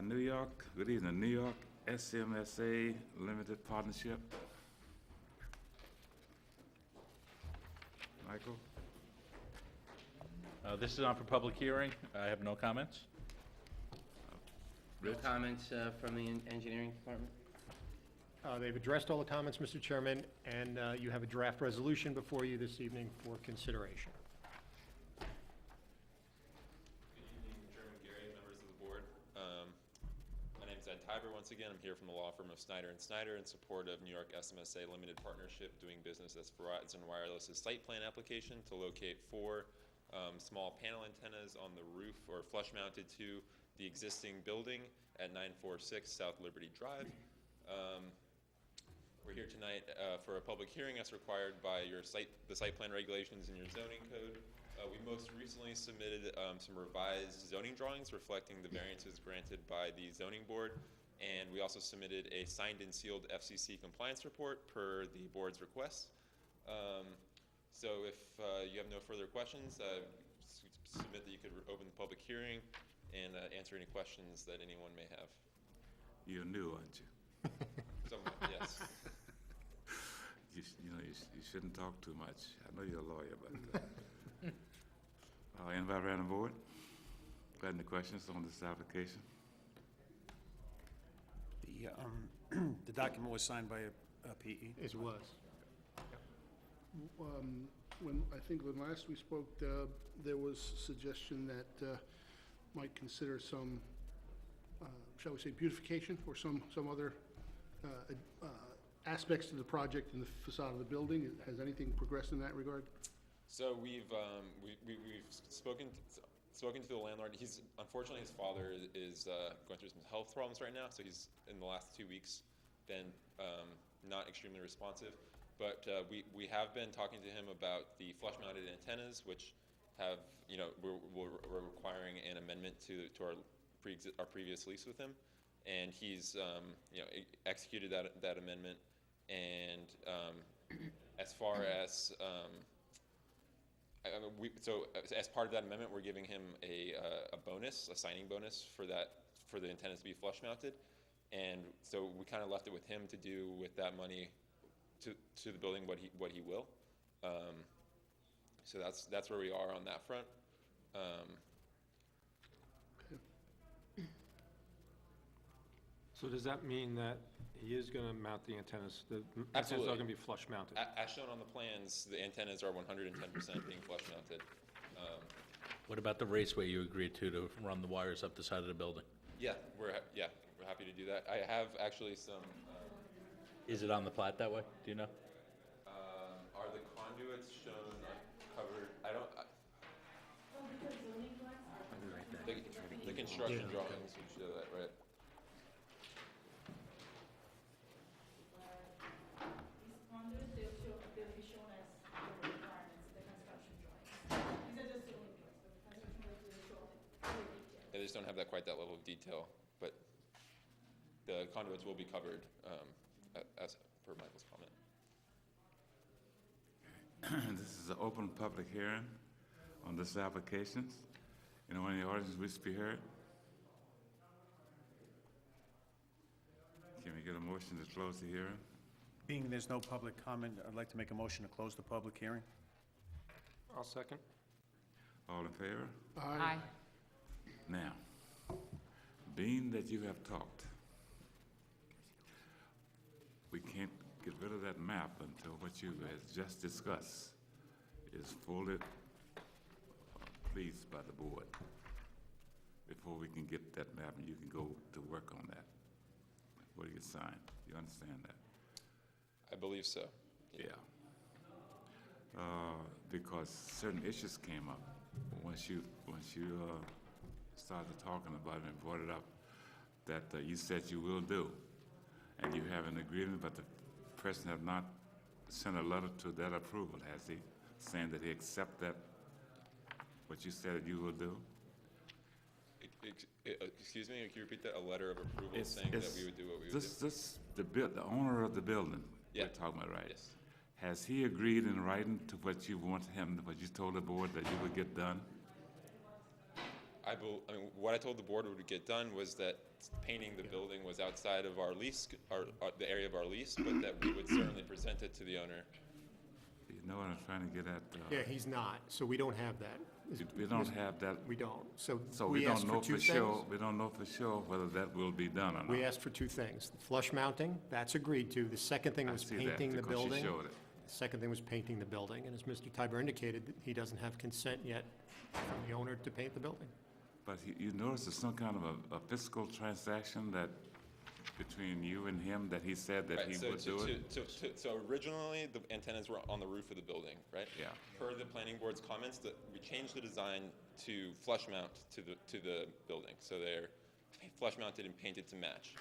New York, good evening, New York SMSA Limited Partnership. Michael? This is on for public hearing. I have no comments. No Rich? comments from the engineering department? They've addressed all the comments, Mr. Chairman, and you have a draft resolution before you this evening for consideration. Good evening, Chairman Gary, members of the board. My name is Ed Tiber. Once again, I'm here from the law firm of Snyder & Snyder in support of New York SMSA Limited Partnership doing business as Verizon Wireless' site plan application to locate 4 small panel antennas on the roof or flush mounted to the existing building at 946 South Liberty Drive. We're here tonight for a public hearing as required by the site plan regulations in your zoning code. We most recently submitted some revised zoning drawings reflecting the variances granted by the zoning board, and we also submitted a signed and sealed FCC compliance report per the board's request. So if you have no further questions, submit that you could open the public hearing and answer any questions that anyone may have. You're new, aren't you? Somewhat, yes. You shouldn't talk too much. I know you're a lawyer, but anybody around the board got any questions on this application? The document was signed by a PE. It was. I think when last we spoke, there was suggestion that might consider some, shall we say, beautification or some other aspects to the project in the facade of the building. Has anything progressed in that regard? So we've spoken to the landlord. Unfortunately, his father is going through some health problems right now, so he's in the last 2 weeks been not extremely responsive. But we have been talking to him about the flush-mounted antennas, which have, we're requiring an amendment to our previous lease with him, and he's executed that amendment. And as far as as part of that amendment, we're giving him a bonus, a signing bonus for the antennas to be flush mounted, and so we kind of left it with him to do with that money to the building what he will. So that's where we are on that front. So does that mean that he is going to mount the antennas? The antennas Absolutely. are going to be flush mounted? As shown on the plans, the antennas are 110% being flush mounted. What about the raceway you agreed to run the wires up the side of the building? Yeah, we're happy to do that. I have actually some. Is it on the plat that way? Do you know? Are the conduits shown covered? I don't. The construction drawings would show that, right? They'll be shown as the requirements, the construction drawings. These are just zoning drawings, but the construction drawings will show in detail. They just don't have quite that level of detail, but the conduits will be covered as per Michael's comment. This is an open public hearing on this application. Anyone in the audience wish to be heard? Can we get a motion to close the hearing? Being there's no public comment, I'd like to make a motion to close the public hearing. I'll second. All in favor? Aye. Now, being that you have talked, we can't get rid of that map until what you have just discussed is fully pleased by the board before we can get that map and you can go to work on that before you get signed. You understand that? I believe so. Yeah. Because certain issues came up once you started talking about it and brought it up that you said you will do, and you have an agreement, but the president have not sent a letter to that approval, has he? Saying that he accept that what you said you will do. Excuse me, can you repeat that? A letter of approval saying that we would do what we would do? The owner of the building. Yeah. We're talking about, right? Yes. Has he agreed in writing to what you want him, what you told the board that you would get done? I I mean, what I told the board would get done was that painting the building was outside of our lease, the area of our lease, but that we would certainly present it to the owner. You know what I'm trying to get at? Yeah, he's not, so we don't have that. We don't have that, We don't. So we we asked don't for know two for sure, things. we don't know for sure whether that will be done or not. We asked for two things. The flush mounting, that's agreed to. The second thing I was see that, painting the because she building. showed it. The second thing was painting the building, and as Mr. Tiber indicated, he doesn't have consent yet from the owner to paint the building. But you notice there's some kind of a fiscal transaction that, between you and him, that he said that Right, he so would do it? So originally, the antennas were on the roof of the building, right? Yeah. Per the planning board's comments, that we changed the design to flush mount to the building. So they're flush mounted and painted to match.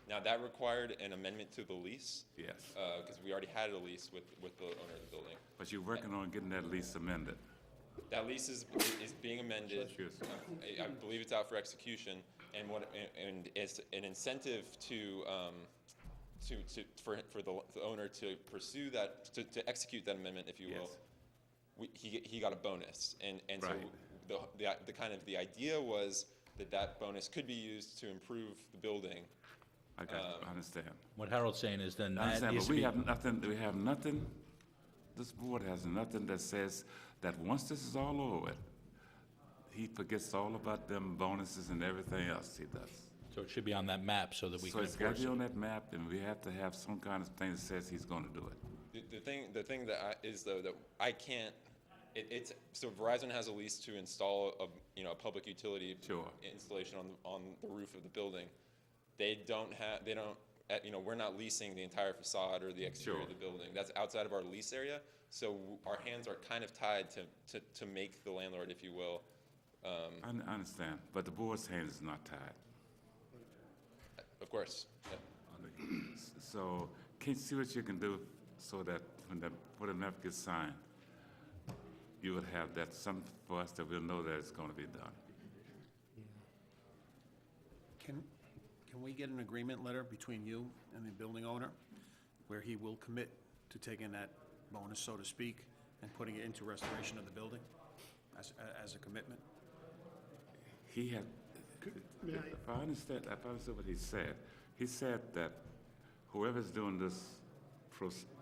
Now, that required an amendment to the lease. Yes. Because we already had a lease with the owner of the building. But you're working on getting that lease amended. That lease is being amended. Yes. I believe it's out for execution, and it's an incentive for the owner to pursue that, to execute that amendment, if you will. He got a bonus, and so Right. the idea was that bonus could be used to improve the building. I understand. What Harold's saying is then I that understand, needs but to be. we have nothing, this board has nothing that says that once this is all over with, he forgets all about them bonuses and everything else he does. So it should be on that map so that we So can it's got enforce to be it. on that map, and we have to have some kind of thing that says he's gonna do it. The thing that is though that I can't. It's so Verizon has a lease to install a public utility Sure. installation on the roof of the building. We're not leasing the entire facade or the exterior of the building. That's outside of our lease area. So our hands are kind of tied to make the landlord, if you will. I understand, but the board's hands is not tied. Of course. Yeah. So, can you see what you can do so that when the map gets signed, you would have that something for us that we'll know that it's gonna be done? Can we get an agreement letter between you and the building owner where he will commit to taking that bonus, so to speak, and putting it into restoration of the building as a commitment? He had, May I- if I understand what he said that whoever's doing this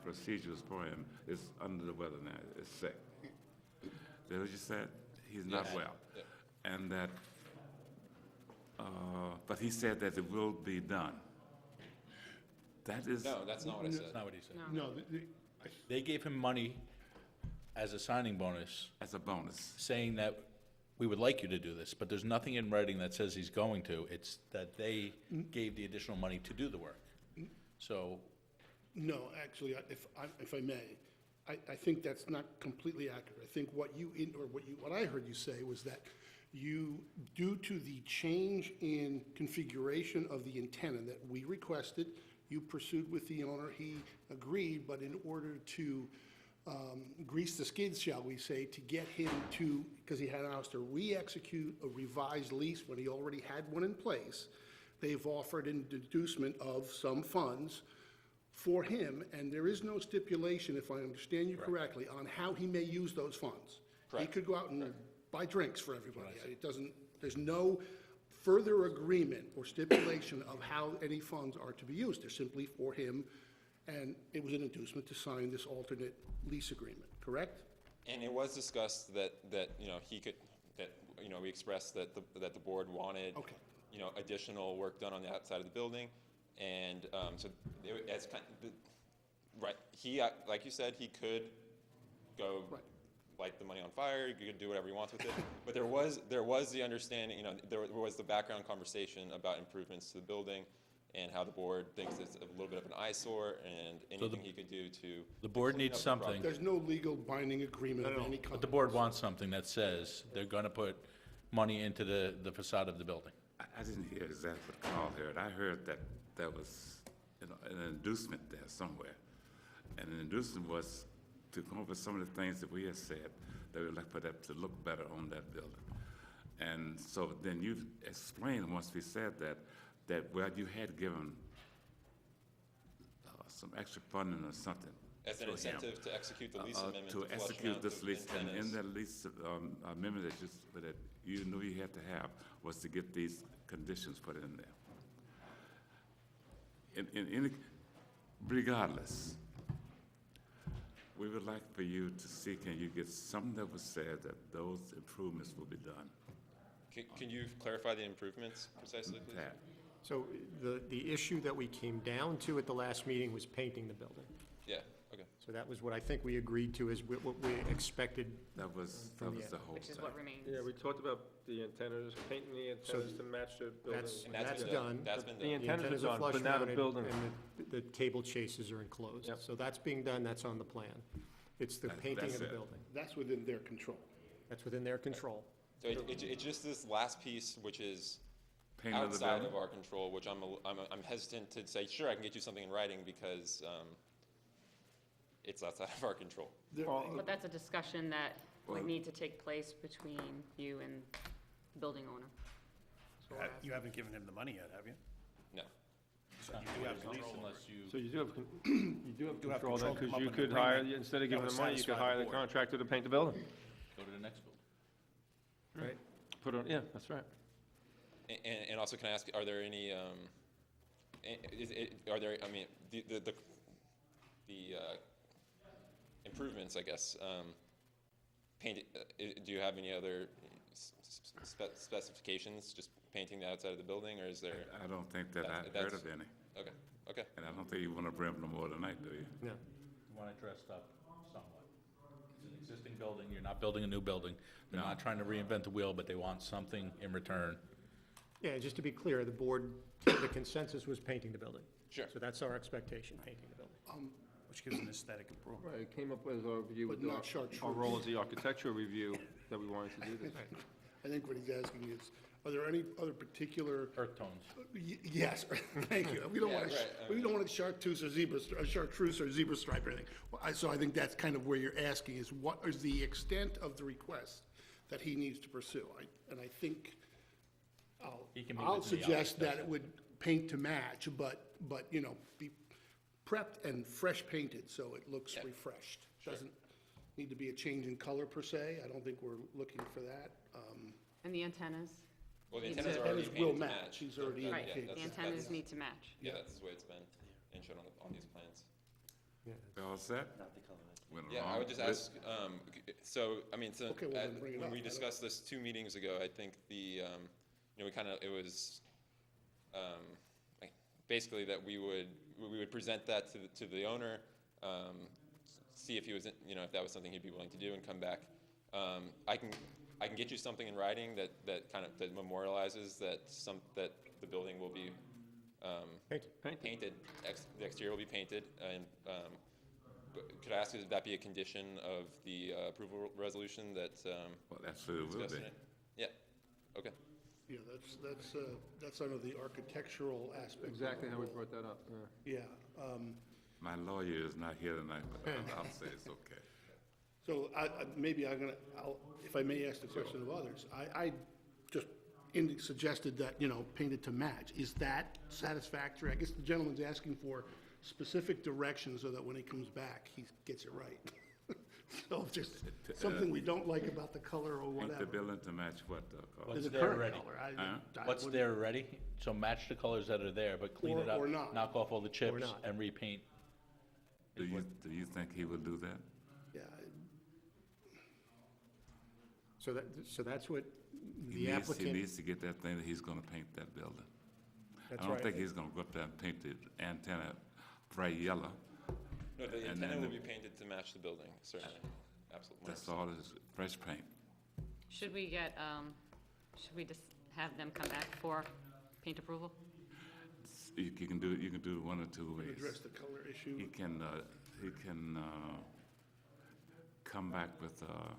procedures for him is under the weather now, is sick. Is that what you said? He's not Yeah. well. Yeah. And that, but he said that it will be done. That is. No, that's not what I said. That's not what he said. No, They gave him money as a signing bonus, As a bonus. saying that we would like you to do this, but there's nothing in writing that says he's going to. It's that they gave the additional money to do the work. So no, actually, if I may, I think that's not completely accurate. I think what I heard you say was that you, due to the change in configuration of the antenna that we requested, you pursued with the owner, he agreed, but in order to grease the skids, shall we say, to get him to, because he had asked to re-execute a revised lease when he already had one in place, they've offered an inducement of some funds for him, and there is no stipulation, if I understand you correctly, on how he may use those funds. He Correct. could go out and buy drinks for everybody. It doesn't, there's no further agreement or stipulation of how any funds are to be used. They're simply for him, and it was an inducement to sign this alternate lease agreement, correct? And it was discussed that he could, we expressed that the board wanted, Okay. additional work done on the outside of the building. And so as right, he, like you said, he could go Right. light the money on fire, he could do whatever he wants with it. But there was the understanding, there was the background conversation about improvements to the building and how the board thinks it's a little bit of an eyesore and anything he could do to. the board clean needs up the property. something, There's no legal binding agreement of any kind. but the board wants something that says they're gonna put money into the facade of the building. I didn't hear exactly what Carl heard. I heard that there was, an inducement there somewhere. And the inducement was to come up with some of the things that we had said that we'd like for that to look better on that building. And so then you explained, once we said that well, you had given some extra funding or something. As an incentive to execute the lease amendment to to flush execute out this the lease, and in antennas. that lease amendment that you knew you had to have was to get these conditions put in there. In any, regardless, we would like for you to see, can you get something that was said that those improvements will be done? Can you clarify the improvements precisely, please? Pat? So the issue that we came down to at the last meeting was painting the building. Yeah, okay. So that was what I think we agreed to, is what we expected. That was From the the whole Which is thing. what remains. Yeah, we talked about the antennas, painting the antennas to match the building. And That's been done. That's been The done. antennas are done, flush but now the mounted, building. and the table chases are enclosed. Yep. So that's being done, that's on the plan. It's the painting that's of the it. building. That's within their control. That's within their control. So it's just this last piece, which is Paint of the outside building? of our control, which I'm hesitant to say, sure, I can get you something in writing because it's outside of our control. But that's a discussion that Well- would need to take place between you and the building owner. You haven't given him the money yet, have you? No. So you do have control over it. Unless you. So you do have, you do have do have control then, control to come because up you with an could hire, agreement instead of that giving would them money, you could satisfy the hire the board. contractor to paint the building. Go to the next building. Right. Put on, yeah, that's right. And also, can I ask, are there any, are there, I mean, the improvements, I guess, paint, do you have any other specifications, just painting the outside of the building, or is there? I don't think that I've That's- heard of any, Okay, okay. and I don't think you want to bring them no more tonight, do you? Yeah. You want it dressed up somewhat. It's an existing building, you're not building a new building. They're No. not trying to reinvent the wheel, but they want something in return. Yeah, just to be clear, the board, the consensus was painting the building. Sure. So that's our expectation, painting the building. Which gives an aesthetic improvement. Right, it came up as our review, But with not chartreuse. our role as the architectural review, that we wanted to do this. I think what he's asking is, are there any other particular, Earth tones. yes, thank you. We don't Yeah, want, right, I we don't want a chartreuse or zebra stripe or anything. Well, so I think that's kind of where you're asking, is what is the extent of the request that he needs to pursue? And I think He can meet I'll with me, I'll suggest discuss that it it. would paint to match, but, you know, be prepped and fresh painted, so it looks Yeah. refreshed. Doesn't need to be a change in color per se. I don't think we're looking for that. And the antennas, Well, the Need antennas to- are already Antennas will painted to match. match. He's so already that- right, yeah, the that's- antennas that's- need to match. Yeah, that's the way it's been and shown on these plans. We all set? Went Yeah, I along would just with- ask, so, I mean, so, Okay, well, then bring it when up. we I don't- discussed this 2 meetings ago, I think the, you know, we kind of, it was, like, basically that we would present that to the owner, see if he was, you know, if that was something he'd be willing to do and come back. I can get you something in writing that kind of, that memorializes that the building will be, painted, the exterior will be painted, and, but could I ask, would that be a condition of the approval resolution that, Well, absolutely will discussed be. in it? Yeah, okay. Yeah, that's under the architectural aspect. of Exactly the how we role. brought that up, yeah. Yeah, My lawyer is not here tonight, but I'll say it's okay. so maybe if I may ask the question of others, I just suggested that, you know, painted to match. Is that satisfactory? I guess the gentleman's asking for specific directions so that when he comes back, he gets it right. So if there's something we don't like about the color or Paint the whatever. building to match what, Carl? What's the there current already? color, I What's wouldn't- there already? So match the colors that are there, but clean Or- it up. or not. Knock off all the chips not. and repaint. Do you think he will do that? Yeah, So that's what He the He applicant, needs to get that thing that he's gonna paint that building. that's I don't right. think he's gonna go up there and paint the antenna bright yellow. No, the And antenna then will the- be painted to match the building, certainly, absolutely. That's all, is fresh paint. Should we get, should we just have them come back for paint approval? You can do it one or two ways. address the color He issue. can come back with a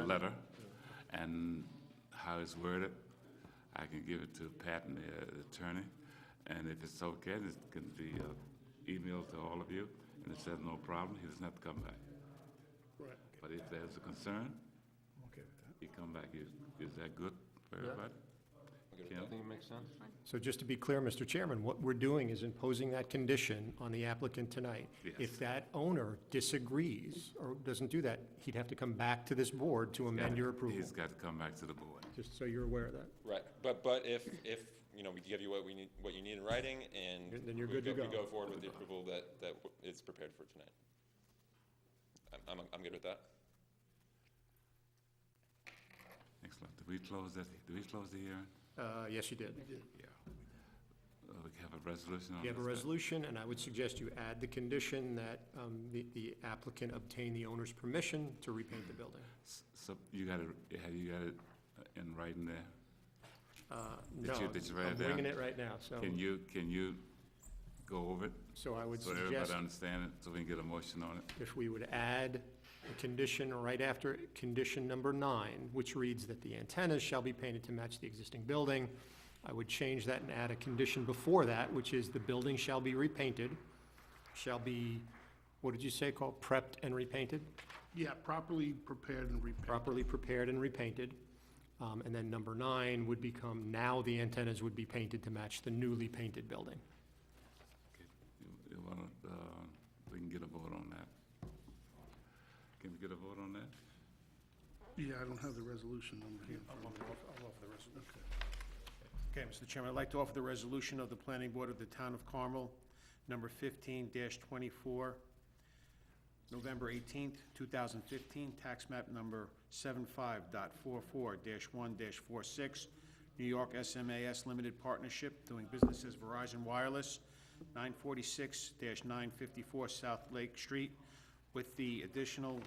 letter, and how it's worded, I can give it to Pat and the attorney, and if it's okay, it can be emailed to all of you, and it says no problem, he doesn't have to come back. Right. But if there's a concern, Okay with that. he come back. Is that good for everybody? good with Yeah. that. I think it makes sense. So just to be clear, Mr. Chairman, what we're doing is imposing that condition on the applicant tonight. Yes. If that owner disagrees or doesn't do that, he'd have to come back to this board to amend your approval, He's got to come back to the board. just so you're aware of that. Right, but if, you know, we give you what we need, what you need in writing, and Then you're we good to we go. go forward with the approval that is prepared for tonight. I'm good with that. Excellent. Do we close the hearing? Yes, you did. Yeah. We have a resolution on this? You have a resolution, and I would suggest you add the condition that the applicant obtain the owner's permission to repaint the building. So you got it in writing there? No, Did you write I'm it down? bringing it right now, so, Can you go over it? so I would So everybody suggest understand it, so we can get a motion on it? if we would add a condition right after condition number 9, which reads that the antennas shall be painted to match the existing building. I would change that and add a condition before that, which is the building shall be repainted, shall be, what did you say, called prepped and repainted? Yeah, properly prepared and repainted. Properly prepared and repainted. And then number 9 would become, now the antennas would be painted to match the newly painted building. Okay. You wanna, we can get a vote on that. Can we get a vote on that? Yeah, I don't have the resolution number here. I'll offer the resolution. Okay, Mr. Chairman, I'd like to offer the resolution of the Planning Board of the Town of Carmel, number 15-24, November 18th, 2015, tax map number 75.44-1-46, New York SMAS Limited Partnership, doing business as Verizon Wireless, 946-954 South Lake Street, with the additional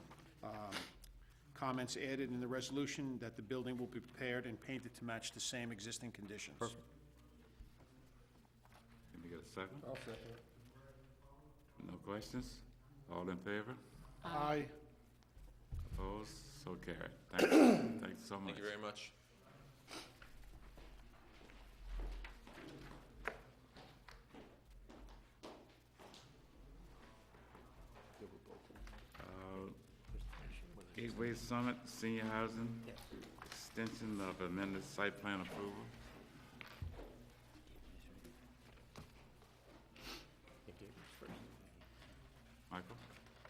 comments added in the resolution that the building will be prepared and painted to match the same existing conditions. Can we get a second? I'll second it. No questions? All in favor? Aye. Opposed? So carried. Thank you. Thank you so much. Thank you very much. Gateway Summit Senior Housing, extension of amended site plan approval. Michael?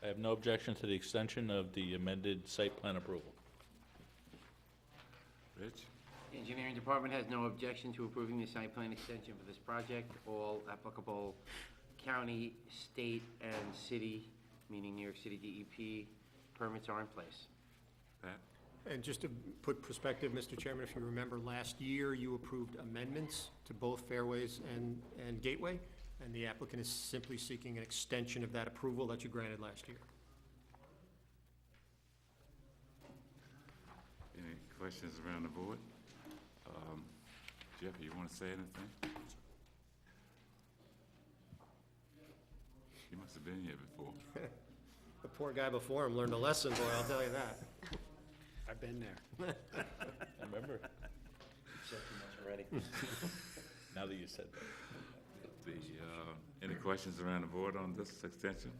I have no objection to the extension of the amended site plan approval. Rich? The engineering department has no objection to approving the site plan extension for this project. All applicable county, state, and city, meaning New York City DEP, permits are in place. Pat? And just to put perspective, Mr. Chairman, if you remember, last year you approved amendments to both Fairways and Gateway, and the applicant is simply seeking an extension of that approval that you granted last year. Any questions around the board? Jeffrey, you want to say anything? You must have been here before. The poor guy before him learned a lesson, boy, I'll tell you that. I've been there. I remember, Said too much already. now that you said that. Any questions around the board on this extension?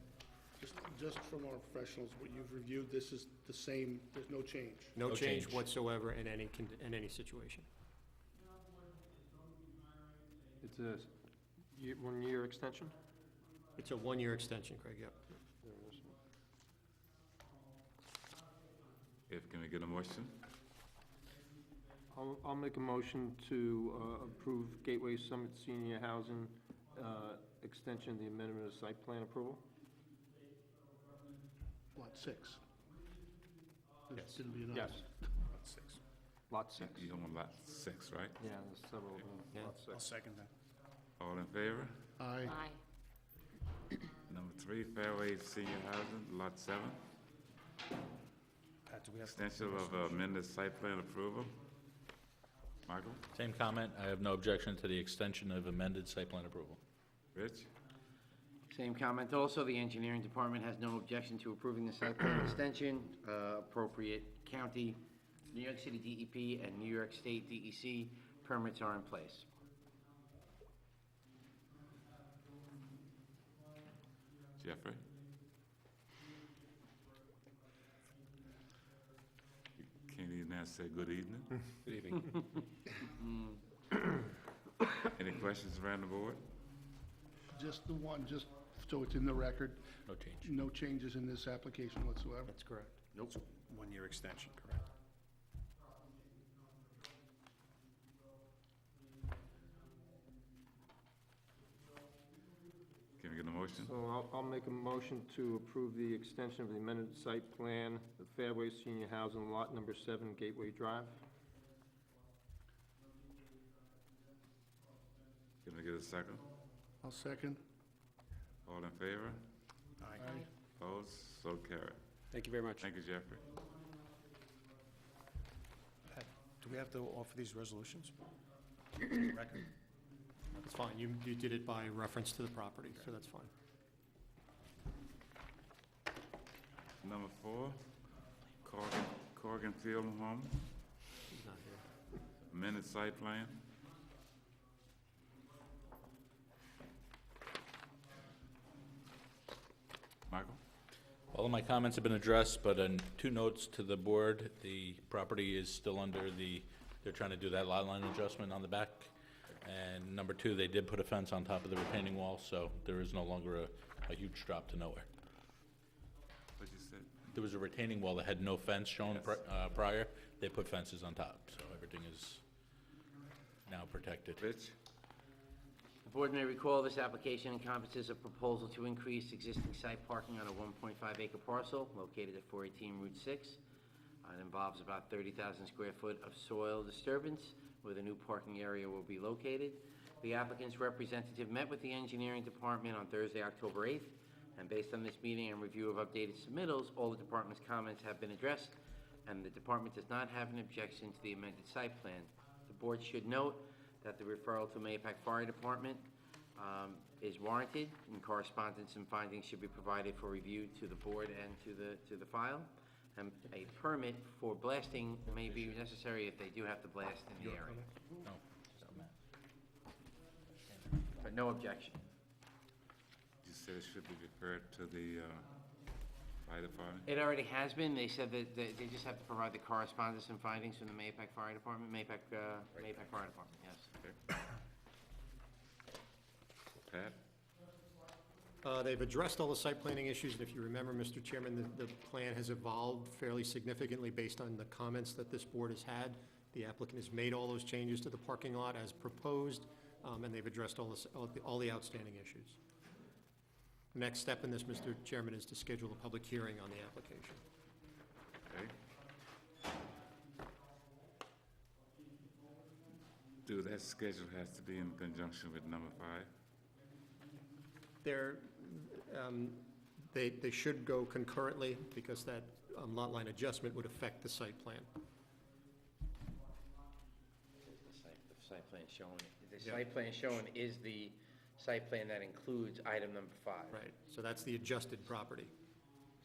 Just from our professionals, what you've reviewed, this is the same, there's no change. No No change change. whatsoever in any situation. It's a 1-year extension? It's a 1-year extension, Craig, yep. Can we get a motion? I'll make a motion to approve Gateway Summit Senior Housing extension of the amendment of site plan approval. Lot 6. That Yes. didn't be enough. Yes. Lot 6. You on lot 6, right? Yeah, there's several of them. Yeah. Lot I'll 6. second that. All in favor? Aye. Aye. Number 3, Fairway Senior Housing, lot 7, Pat, do we have? extension of amended site plan approval. Michael? Same comment, I have no objection to the extension of amended site plan approval. Rich? Same comment also. The engineering department has no objection to approving the site plan extension. Appropriate county, New York City DEP, and New York State DEC permits are in place. Jeffrey? You can't even now say good evening? Good evening. Any questions around the board? Just the one, just so it's in the record, No change. no changes in this application whatsoever. That's correct. Nope. One-year extension, correct. Can we get a motion? So I'll make a motion to approve the extension of the amended site plan of Fairway Senior Housing, lot number 7, Gateway Drive. Can we get a second? I'll second. All in favor? Aye. Opposed? So carried. Thank you very much. Thank you, Jeffrey. Do we have to offer these resolutions? Record? That's fine. You did it by reference to the property, so that's fine. Number 4, Corrigan Field Home, He's not here. amended site plan. Michael? All of my comments have been addressed, but 2 notes to the board. The property is still under they're trying to do that lot line adjustment on the back. And number 2, they did put a fence on top of the retaining wall, so there is no longer a huge drop to nowhere. What you said? There was a retaining wall that had no fence shown prior. They put fences on top, so everything is now protected. Rich? The board may recall this application encompasses a proposal to increase existing site parking on a 1.5-acre parcel located at 418 Route 6. It involves about 30,000 square foot of soil disturbance where the new parking area will be located. The applicant's representative met with the engineering department on Thursday, October 8th, and based on this meeting and review of updated submittals, all the department's comments have been addressed, and the department does not have an objection to the amended site plan. The board should note that the referral to Mahopac Fire Department is warranted, and correspondence and findings should be provided for review to the board and to the file. And a permit for blasting may be necessary if they do have to blast in the area, No, just a map. but no objection. You said it should be referred to the fire department? It already has been. They said that they just have to provide the correspondence and findings from the Mahopac Fire Department, Mahopac Fire Department, yes. Okay. Pat? They've addressed all the site planning issues, and if you remember, Mr. Chairman, the plan has evolved fairly significantly based on the comments that this board has had. The applicant has made all those changes to the parking lot as proposed, and they've addressed all the outstanding issues. The next step in this, Mr. Chairman, is to schedule a public hearing on the application. Okay. That schedule has to be in conjunction with number 5? They should go concurrently because that lot line adjustment would affect the site plan. The site plan shown, the site plan shown is the site plan that includes item number 5. Right, so that's the adjusted property.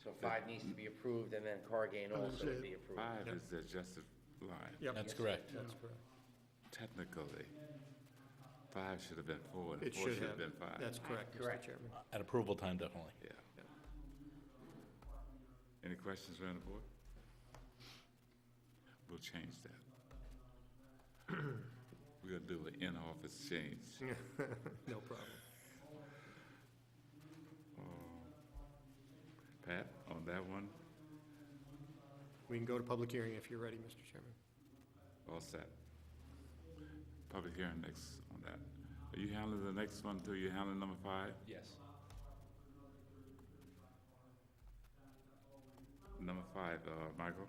So 5 needs to be approved, and then Cargane also would be approved. 5 is the adjusted line. Yep. That's correct. That's correct. Technically, 5 should have been 4, and It 4 should should have. have been 5. That's correct, Mr. Correct. Chairman. At approval time, definitely. Yeah. Any questions around the board? We'll change that. We'll do an in-office change. No problem. Pat, on that one, We can go to public hearing if you're ready, Mr. Chairman. all set. Public hearing next on that. Are you handling the next one too? You handling number 5? Yes. Number 5, Michael?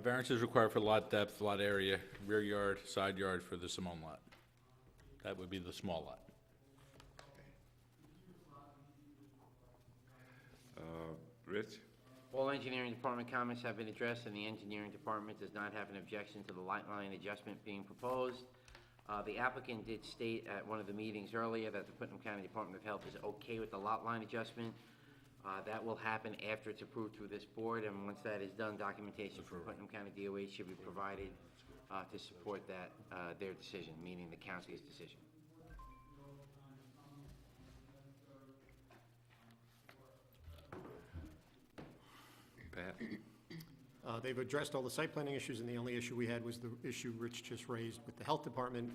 Variance is required for lot depth, lot area, rear yard, side yard for the Simone lot. That would be the small lot. Rich? All engineering department comments have been addressed, and the engineering department does not have an objection to the lot line adjustment being proposed. The applicant did state at one of the meetings earlier that the Putnam County Department of Health is okay with the lot line adjustment. That will happen after it's approved through this board, and once that is done, documentation from Putnam County DOH should be provided to support that, their decision, meaning the county's decision. Pat? They've addressed all the site planning issues, and the only issue we had was the issue Rich just raised with the health department.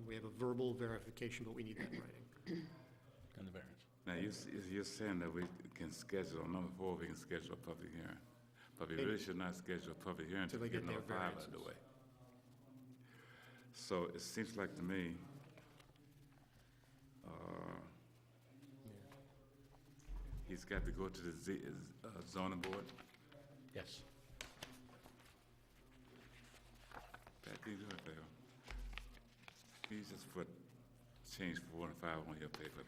We have a verbal verification, but we need that in writing. And the variance. Now, you're saying that we can schedule, on number 4, we can schedule a public hearing. But we really should not schedule a public hearing Till until they we get get their number 5 out of the variances. way. So it seems like to me, he's got to go to the zoning board. Yes. Pat, can you do a favor? Can you just change 4 and 5 on your paper?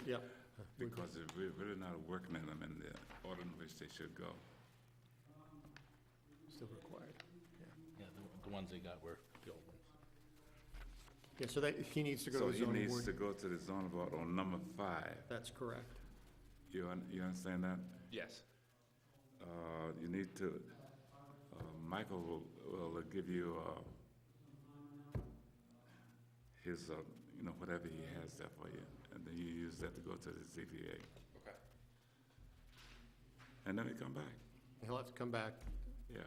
Yeah. Because we're really not working in them in the order in which they should go. Still required. Yeah, the ones they got were the old ones. Yeah, so that, he needs to go So to the he zoning needs to board. go to the zoning board on number 5. That's correct. You understand that? Yes. You need to, Michael will give you his, whatever he has there for you, and then you use that to go to the ZBA. Okay. And then we come back, He'll have to come back. yeah.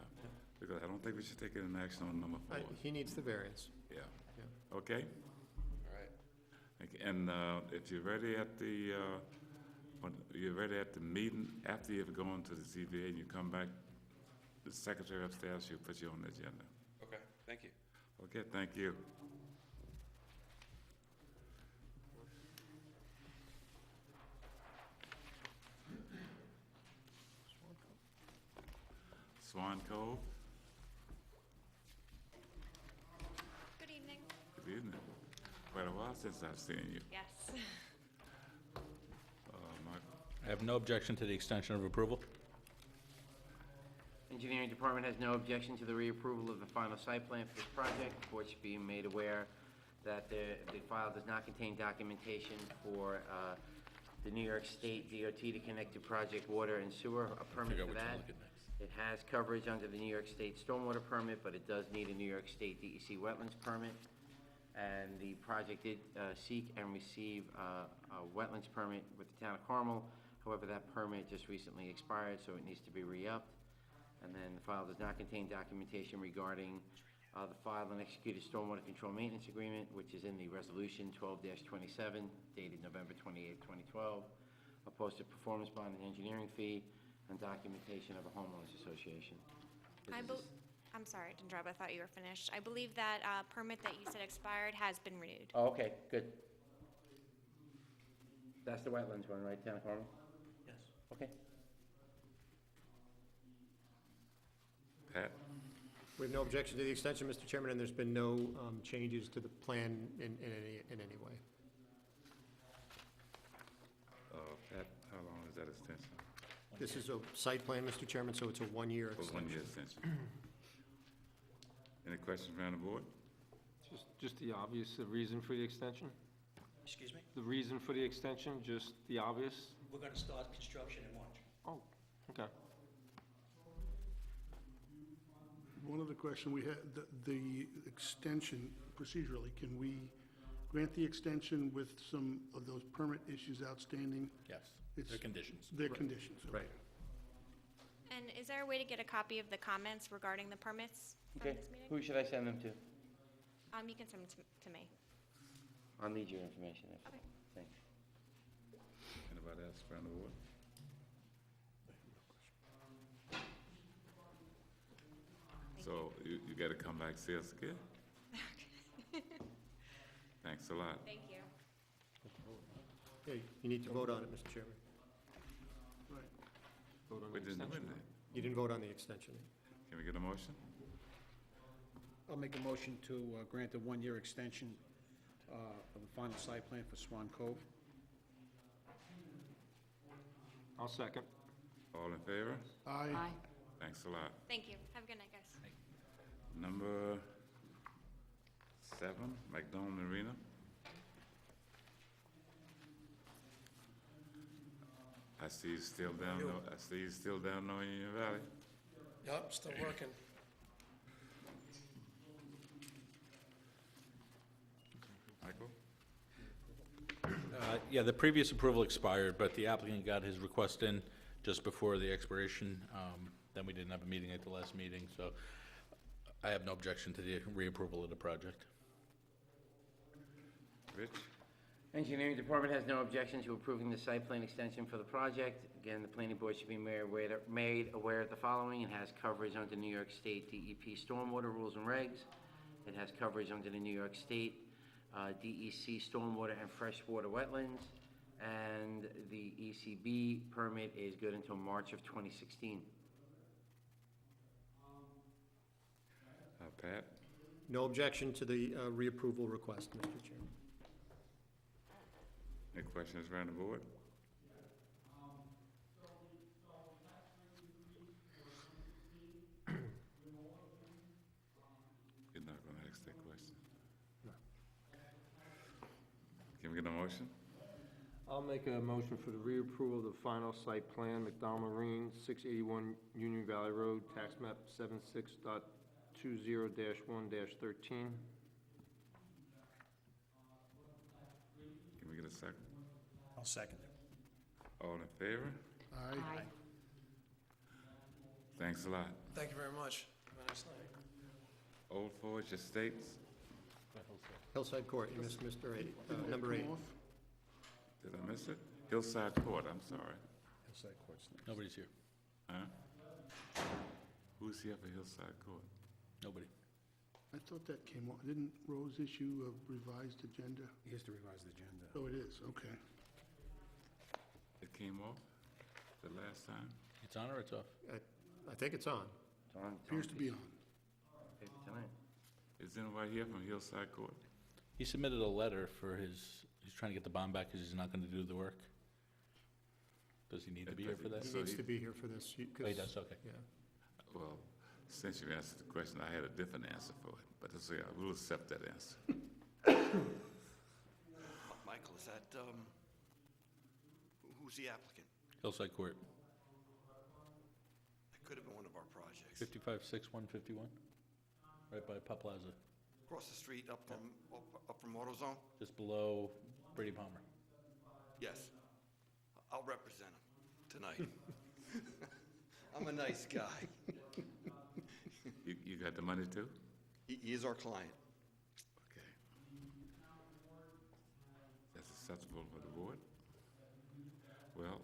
Because I don't think we should take any action on number 4. He needs the variance. Yeah. Yeah. Okay? All right. Okay, and if you're ready at the, meeting, after you've gone to the ZBA and you come back, the secretary upstairs, she'll put you on the agenda. Okay, thank you. Okay, thank you. Swan Cove, Good evening. good evening. Quite a while since I've seen you. Yes. Michael? I have no objection to the extension of approval. Engineering Department has no objection to the reapproval of the final site plan for this project. The board should be made aware that the file does not contain documentation for the New York State DOT to connect to project water and sewer, a permit Figure out for which one to that. look at next. It has coverage under the New York State stormwater permit, but it does need a New York State DEC wetlands permit. And the project did seek and receive a wetlands permit with the town of Carmel. However, that permit just recently expired, so it needs to be re-upped. And then the file does not contain documentation regarding the filed and executed stormwater control maintenance agreement, which is in the resolution 12-27 dated November 28, 2012. A posted performance bond and engineering fee, and documentation of a homeowners association. I'm sorry to interrupt, I thought you were finished. I believe that permit that you said expired has been renewed. Oh, okay, good. That's the wetlands one, right, Town of Carmel? Yes. Okay. Pat? We have no objection to the extension, Mr. Chairman, and there's been no changes to the plan in any way. Pat, how long is that extension? This is a site plan, Mr. Chairman, so it's a one-year Oh, extension. 1 year extension. Any questions from the board? Just the obvious, the reason for the extension? Excuse me? The reason for the extension, just the obvious? We're gonna start construction in March. Oh, okay. One other question we had, the extension procedurally, can we grant the extension with some of those permit issues outstanding? Yes, It's- they're conditions. Their conditions, okay. Right. And is there a way to get a copy of the comments regarding the permits from Okay, this meeting? who should I send them to? You can send them to me. I'll need your information. Okay. Thanks. Anybody else from the board? So you gotta come back, see us again? Thanks a lot. Thank you. Okay, you need to vote on it, Mr. Chairman. Vote on We the didn't do extension. anything. You didn't vote on the extension. Can we get a motion? I'll make a motion to grant a one-year extension of the final site plan for Swan Cove. I'll second. All in favor? Aye. Thanks a lot. Thank you. Have a good night, guys. Number 7, McDonald Marina. I see you still down there in Union Valley. Yep, still working. Michael? Yeah, the previous approval expired, but the applicant got his request in just before the expiration. Then we didn't have a meeting at the last meeting, so I have no objection to the reapproval of the project. Rich? Engineering Department has no objection to approving the site plan extension for the project. Again, the planning board should be made aware of the following. It has coverage under New York State DEP stormwater rules and regs. It has coverage under the New York State DEC stormwater and freshwater wetlands. And the ECB permit is good until March of 2016. Pat? No objection to the reapproval request, Mr. Chairman. Any questions around the board? You're not gonna ask that question? No. Can we get a motion? I'll make a motion for the reapproval of the final site plan, McDonald Marine, 681 Union Valley Road, tax map 76.20-1-13. Can we get a second? I'll second it. All in favor? Aye. Thanks a lot. Thank you very much. Have a nice night. Old Forge Estates, Hillside Court, you missed Mr. 8, number 8. Come off? did I miss it? Hillside Court, I'm sorry. Nobody's here. Huh? Who's here for Hillside Court? Nobody. I thought that came off. Didn't Rose issue a revised agenda? He has to revise the agenda. Oh, it is, okay. It came off the last time? It's on or it's off? I think it's on. It's on. Appears to be on. Tonight. Is anybody here from Hillside Court? He submitted a letter for he's trying to get the bond back because he's not going to do the work. Does he need to be here for that? He So needs he- to be here for this. Oh, he does, okay. Yeah. Well, since you answered the question, I had a different answer for it, but it's okay, I will accept that answer. Michael, is that, who's the applicant? Hillside Court, It could have been one of our projects. 556151, right by Pop Plaza, Across the street, up from AutoZone? just below Brady Palmer. Yes. I'll represent him tonight. I'm a nice guy. You got the money too? He is our client. Okay. That's acceptable for the board? Well,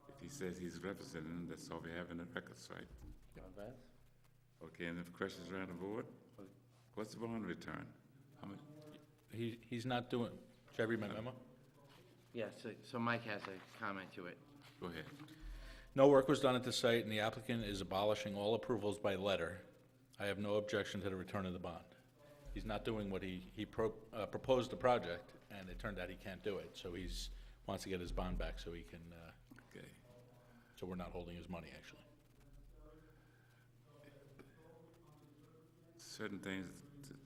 if he says he's representing him, that's all we have in the records, right? Okay, and if questions around the board? What's the bond return? How much? He's not doing, should I read my memo? Yeah, so Mike has a comment to it. Go ahead. No work was done at the site, and the applicant is abolishing all approvals by letter. I have no objection to the return of the bond. He's not doing what he proposed the project, and it turned out he can't do it, so wants to get his bond back so he can, Okay. so we're not holding his money, actually. Certain things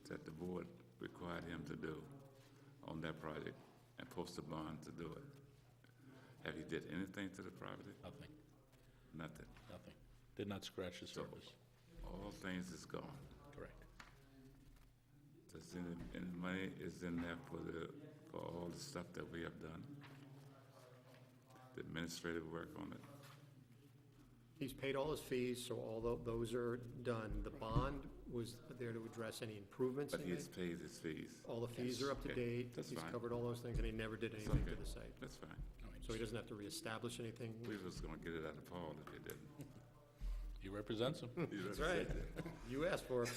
that the board required him to do on that project and post a bond to do it. Have you did anything to the property? Nothing, Nothing. nothing. Did not scratch the surface. All things is gone. Correct. Does any money is in there for all the stuff that we have done? The administrative work on it? He's paid all his fees, so all those are done. The bond was there to address any improvements But he made. he's paid his fees. All the fees are up to Okay, date. that's He's fine. covered all those things, and he never did It's anything to okay. the site. That's fine. So he doesn't have to reestablish anything. We was gonna get it out of Paul if he didn't. He represents him. That's right. You asked for it,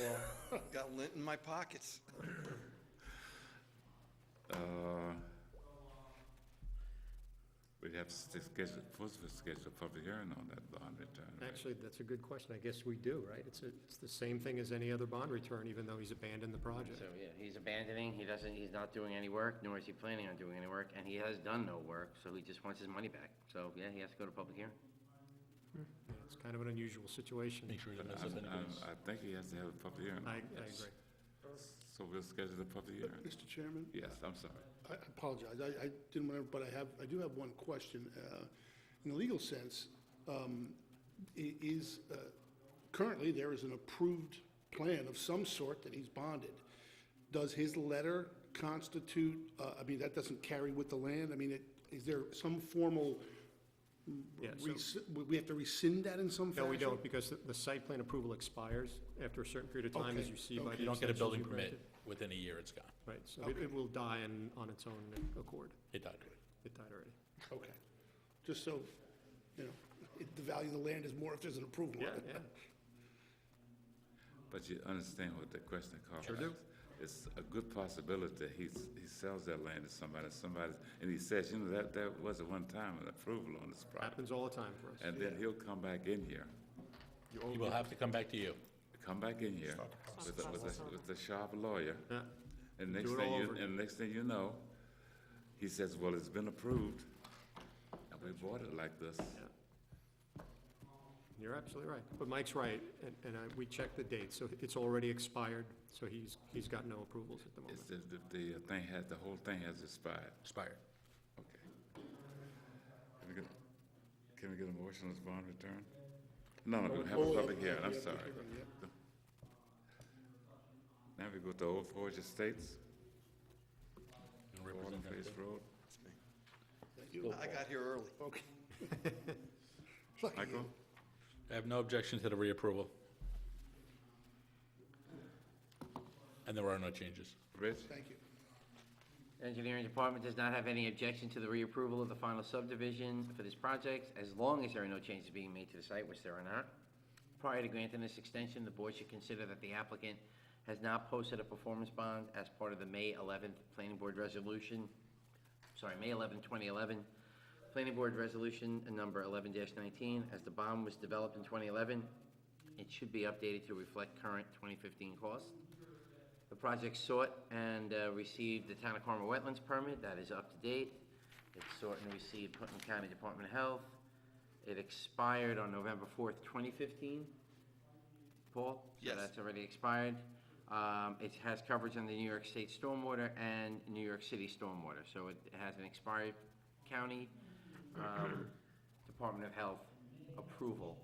Paul. Got lint in my pockets. We'd have to schedule, first we schedule a public hearing on that bond return. right? Actually, that's a good question. I guess we do, right? It's the same thing as any other bond return, even though he's abandoned the project. So, yeah, he's abandoning, he's not doing any work, nor is he planning on doing any work, and he has done no work, so he just wants his money back. So, yeah, he has to go to public hearing. Yeah, it's kind of an unusual situation. Make sure he But doesn't mess up anybody's. I think he has to have a public hearing. I agree. So we'll schedule a public hearing. Mr. Chairman? Yes, I'm sorry. I apologize, I didn't want to, but I do have one question. In a legal sense, currently there is an approved plan of some sort that he's bonded. Does his letter constitute, I mean, that doesn't carry with the land? I mean, is there some formal Yeah, so- we have to rescind that in some No, fashion? we don't, because the site plan approval expires after a certain period of time, as Okay, you see by okay. the You don't get a extensions building you permit, granted. within a year it's gone. Right, so it will die on its own accord. It died. It died already. Okay. Just so, the value of the land is more if there's an approval on it. Yeah. But you understand what the question calls? Sure do. It's a good possibility that he sells that land to somebody, and he says, that was at one time an approval on this property. Happens all the time for us. And then he'll come back in here, He will have to come back to you. come back in here with a sharp lawyer. Yeah. And Do it all over again. next thing you know, he says, well, it's been approved, and we bought it like this. You're absolutely right. But Mike's right, and we checked the date, so it's already expired, so he's got no approvals at the moment. It's the whole thing has expired. Expired. Okay. Can we get a motion on this bond return? No, we have a public hearing, I'm sorry. Now we go to Old Forge Estates, You Walden represent that Place too? Road. Thank you. I got here early. Okay. Lucky Michael? you. I have no objection to the reapproval. And there are no changes. Rich? Thank you. Engineering Department does not have any objection to the reapproval of the final subdivision for this project, as long as there are no changes being made to the site, which there are not. Prior to granting this extension, the board should consider that the applicant has not posted a performance bond as part of the May 11th Planning Board Resolution, May 11, 2011, Planning Board Resolution number 11-19. As the bond was developed in 2011, it should be updated to reflect current 2015 costs. The project sought and received the Town of Carmel Wetlands permit. That is up to date. It sought and received Putnam County Department of Health. It expired on November 4th, 2015. Paul? Yes. So that's already expired. It has coverage under New York State Stormwater and New York City Stormwater. So it has an expired county Department of Health approval,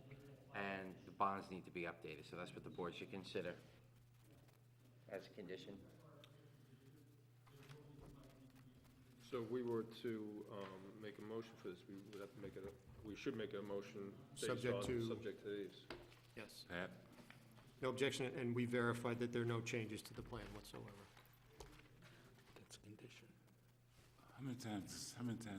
and the bonds need to be updated. So that's what the board should consider as a condition. So if we were to make a motion for this, we would have to make it, we should make a motion based Subject on, to- subject to these. Yes. Pat? No objection, and we verified that there are no changes to the plan whatsoever. That's a condition. How many times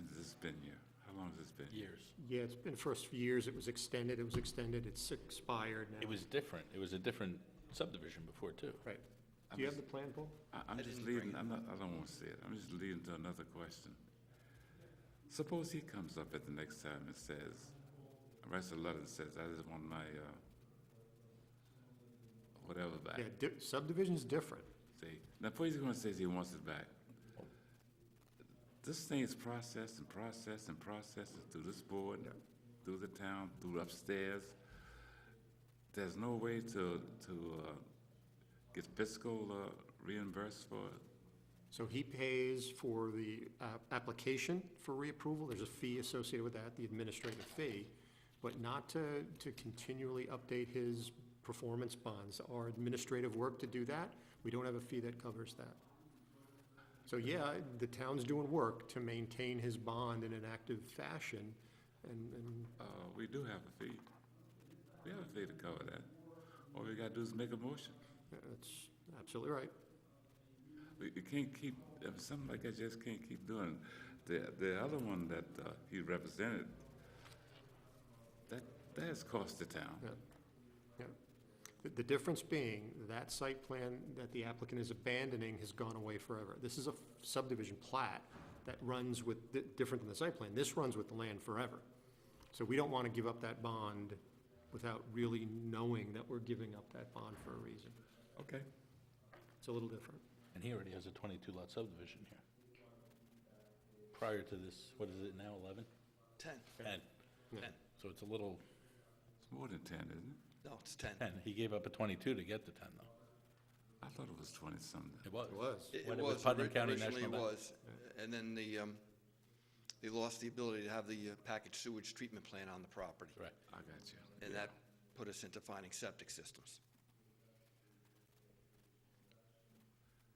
has this been here? How long has this been? Years. Yeah, it's been first few years, it was extended, it's expired now. It was different. It was a different subdivision before, too. Right. Do you have the plan, Paul? I'm just leading, I don't want to say it, I'm just leading to another question. Suppose he comes up at the next time and says, writes a letter and says, I just want my, whatever back. Yeah, subdivision's different. See, now before he's gonna say he wants it back, this thing is processed and processed and processed through this board, through the town, through upstairs. There's no way to get fiscal reimbursed for it. So he pays for the application for reapproval, there's a fee associated with that, the administrative fee, but not to continually update his performance bonds. Our administrative work to do that, we don't have a fee that covers that. So yeah, the town's doing work to maintain his bond in an active fashion, and We do have a fee. We have a fee to cover that. All we gotta do is make a motion. that's absolutely right. You can't keep, something like that just can't keep doing. The other one that he represented, that has cost the town. Yeah. Yeah. The difference being, that site plan that the applicant is abandoning has gone away forever. This is a subdivision plat that runs with, different than the site plan. This runs with the land forever. So we don't want to give up that bond without really knowing that we're giving up that bond for a reason. Okay. It's a little different. And he already has a 22-lot subdivision here. Prior to this, what is it now, 11? 10. 10. Yeah. So it's a little, It's more than 10, isn't it? No, it's 10. 10. He gave up a 22 to get the 10, though. I thought it was 20-something. It was. It was. When It it was was, Putnam County originally it National Bank. was. And then they lost the ability to have the packaged sewage treatment plant on the property. Right. I got you. And that put us into finding septic systems.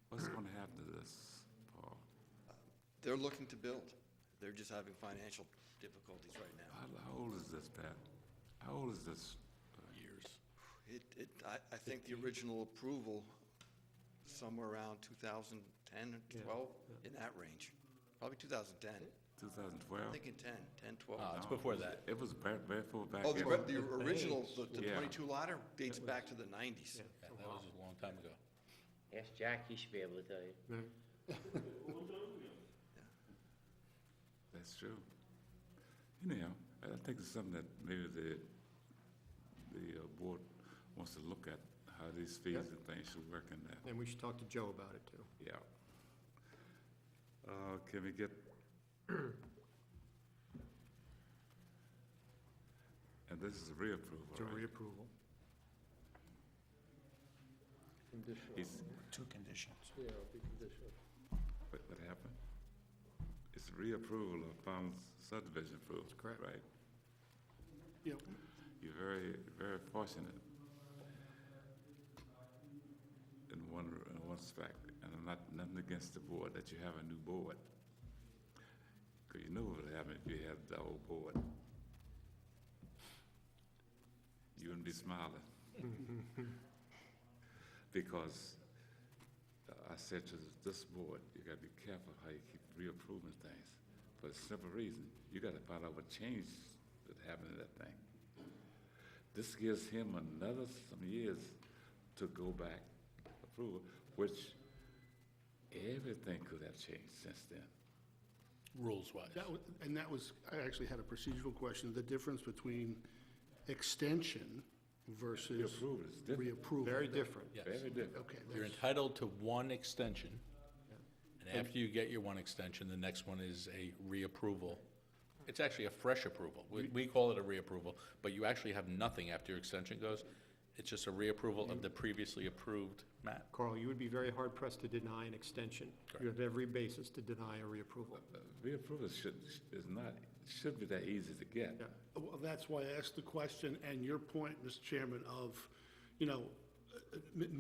What's gonna happen to this, Paul? They're looking to build. They're just having financial difficulties right now. How old is this, Pat? How old is this? Years. I think the original approval, somewhere around 2010 or 12, in that range. Probably 2010. 2012? I'm thinking 10, 12. It's before that. It was very full back Oh, in. the original, the Yeah. 22 lotter dates back to the 90s. Yeah, that was a long time ago. Ask Jack, he should be able to tell you. That's true. Anyhow, I think it's something that maybe the board wants to look at, how these fees Yeah. and things should work in that. And we should talk to Joe about it, too. Yeah. Can we get? And this is a reapproval, It's a right? reapproval. Conditional. He's, Two conditions. Yeah, it'll be conditional. what happened? It's a reapproval of final subdivision approval. That's correct. Right? You know, You're very fortunate in one respect, and I'm not, nothing against the board, that you have a new board. Because you know what would happen if you had the old board. You wouldn't be smiling. Because I said to this board, you gotta be careful how you keep reapproving things. For a simple reason, you gotta find out what change that happened to that thing. This gives him another some years to go back, approve, which everything could have changed since then. Rules-wise. that was, I actually had a procedural question, the difference between extension versus Reapproval is different, reapproval. Very different. Yes. very different. Okay, You're that's, entitled to one extension, and after you get your one extension, the next one is a reapproval. It's actually a fresh approval. We call it a reapproval, but you actually have nothing after your extension goes. It's just a reapproval of the previously approved map. Carl, you would be very hard-pressed to deny an extension. You have every basis to deny a reapproval. Reapproval should be that easy to get. Yeah. well, that's why I asked the question, and your point, Mr. Chairman, of, you know,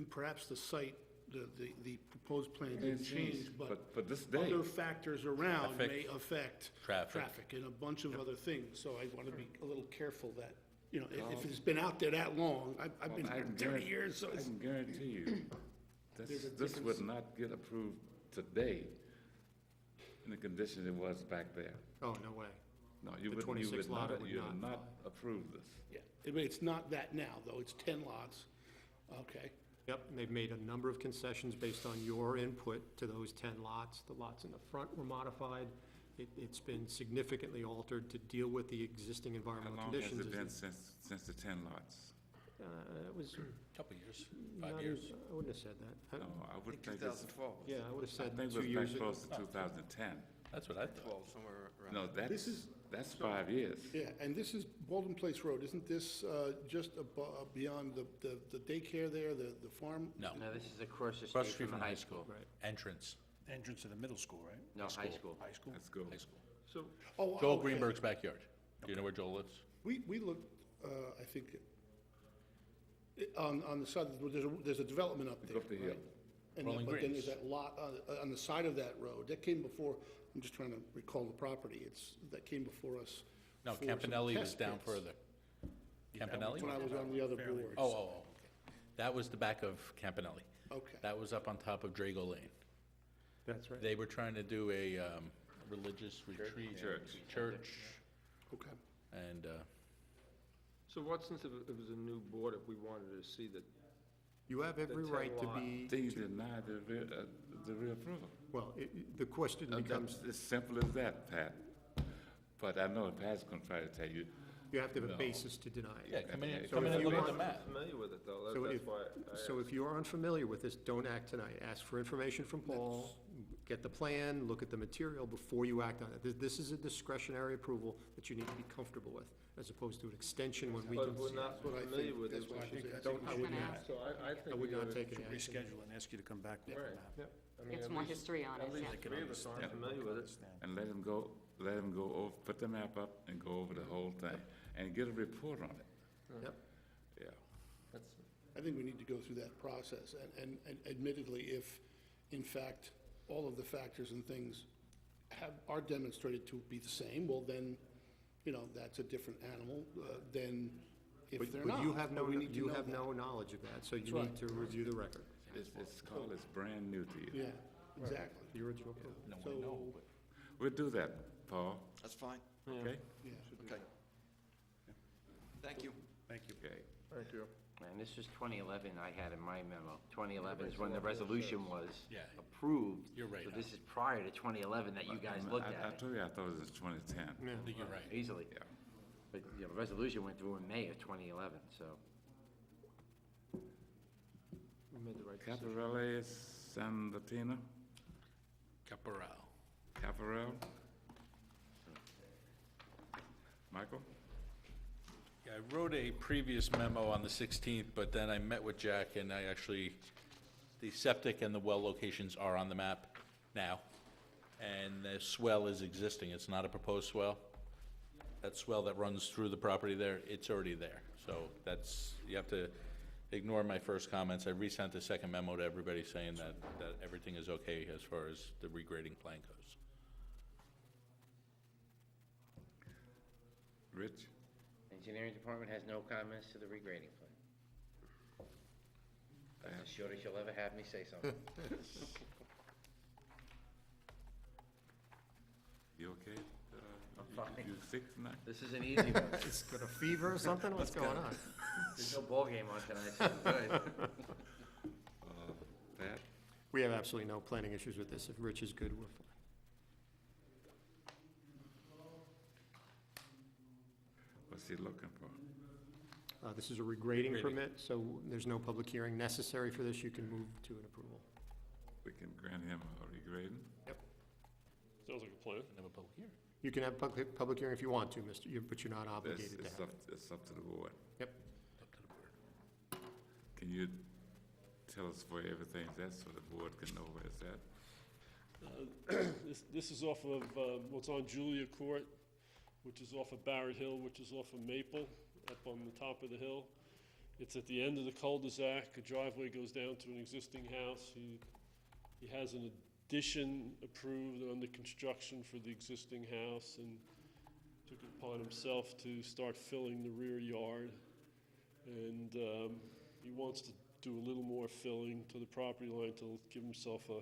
perhaps the site, the proposed plan didn't change, But this day, other factors around may Traffic. affect Traffic. traffic and a bunch of other things. So I want to be a little careful that, you know, if it's been out there that long, I've been I here can 30 guarantee- years, so I it's, can guarantee you, There's a this would difference. not get approved today in the condition it was back there. Oh, no way. No, The you would 26 lotter would you would not not approve this. yeah. I mean, it's not that now, though. It's 10 lots. Okay. Yep, and they've made a number of concessions based on your input to those 10 lots. The lots in the front were modified. It's been significantly altered to deal with the existing How environmental long has conditions. it been since the 10 lots? It was Couple years, not 5 even- years. I wouldn't have said that. No, I I would think think it's, 2012. Yeah, I would have I said think it 2 was years back ago. close to 2010. That's what I thought. 12, somewhere around. No, This is- that's 5 years. Yeah, and this is Baldwin Place Road. Isn't this just beyond the daycare there, the farm? No, No, this is across the across street the street from from the high school. Right. Entrance, Entrance to the middle school, right? No, high school. High school? Let's go. high school. So, Oh, Joel okay. Greenberg's backyard. Do you know where Joel lives? We looked, I think, on the side, there's a development up there, Go up the hill. right? And Rolling but then there's Greens. that lot on the side of that road. That came before, I'm just trying to recall the property. That came before us. No, for some Campanelli was test down pits further. Campanelli? When I was on the other board. Oh, okay. That was the back of Campanelli. Okay. That was up on top of Drago Lane. That's right. They were trying to do a religious retreat. Church. Okay. And, so what since if it was a new board, if we wanted to see that, You have every The right to 10 be, They denied the reapproval. well, the question becomes, That's as simple as that, Pat. But I know Pat's gonna try to tell you, you have to have a No. basis to deny yeah, it. come in, So come in if and you look at the want- map. familiar with it though, So that's if, why I so if you are unfamiliar with this, don't act tonight. Ask for information from Paul, get the plan, look at the material before you act on it. This is a discretionary approval that you need to be comfortable with, as opposed to an extension when we But can. if we're not what I familiar think. with That's it, what I we should think. say, Don't, I would gonna not, ask. so I think I we would not ought to take any action. Reschedule and ask you to come back with Right. the map. I mean, Get at some more least- history on At it, least yeah. the three of us aren't Yeah. familiar with it. and let him go over, put the map up and go over the whole thing, and get a report on it. Yep. Yeah. That's, I think we need to go through that process, and admittedly, if, in fact, all of the factors and things are demonstrated to be the same, well, then that's a different animal than if But they're but not. you have no, But we need to you know have that. no knowledge of that, so you That's need to review the record. It's called, it's brand new to you. Yeah, exactly. The original approval. So, We'll do that, Paul, That's fine. okay? yeah. Okay. Thank you. Thank you. Okay. Thank you. And this was 2011 I had in my memo. 2011 is when the resolution was Yeah. approved. You're right. So this is prior to 2011 that you guys looked I at it, told you, I thought it was 2010. Yeah. I think you're right. easily. Yeah. But, the resolution went through in May of 2011, so. We made the right decision. Caparelli, San Latino, Caporal. Caparel. Michael? Yeah, I wrote a previous memo on the 16th, but then I met with Jack, and I actually, the septic and the well locations are on the map now, and the swell is existing, it's not a proposed swell. That swell that runs through the property there, it's already there, so that's, you have to ignore my first comments. I resent the second memo to everybody saying that everything is okay as far as the regrading plan goes. Rich? Engineering department has no comments to the regrading plan. That's as short as you'll ever have me say something. You okay? I'm fine. You sick tonight? This is an easy one. It's got a fever or something? What's going on? There's no ball game on tonight, so I'm good. Pat? We have absolutely no planning issues with this. If Rich is good, we're fine. What's he looking for? This is a regrading Regrading. permit, so there's no public hearing necessary for this. You can move to an approval. We can grant him a regrading? Sounds like a plan. Have a public hearing. You can have public hearing if you want to, but you're not That's- obligated to have it. It's up to the board. Yep. Up to the board. Can you tell us where everything's at so the board can know where it's at? This is off of, what's on Julia Court, which is off of Barrett Hill, which is off of Maple, up on the top of the hill. It's at the end of the cul-de-sac. A driveway goes down to an existing house. He has an addition approved and under construction for the existing house, and took it upon himself to start filling the rear yard. And he wants to do a little more filling to the property line to give himself a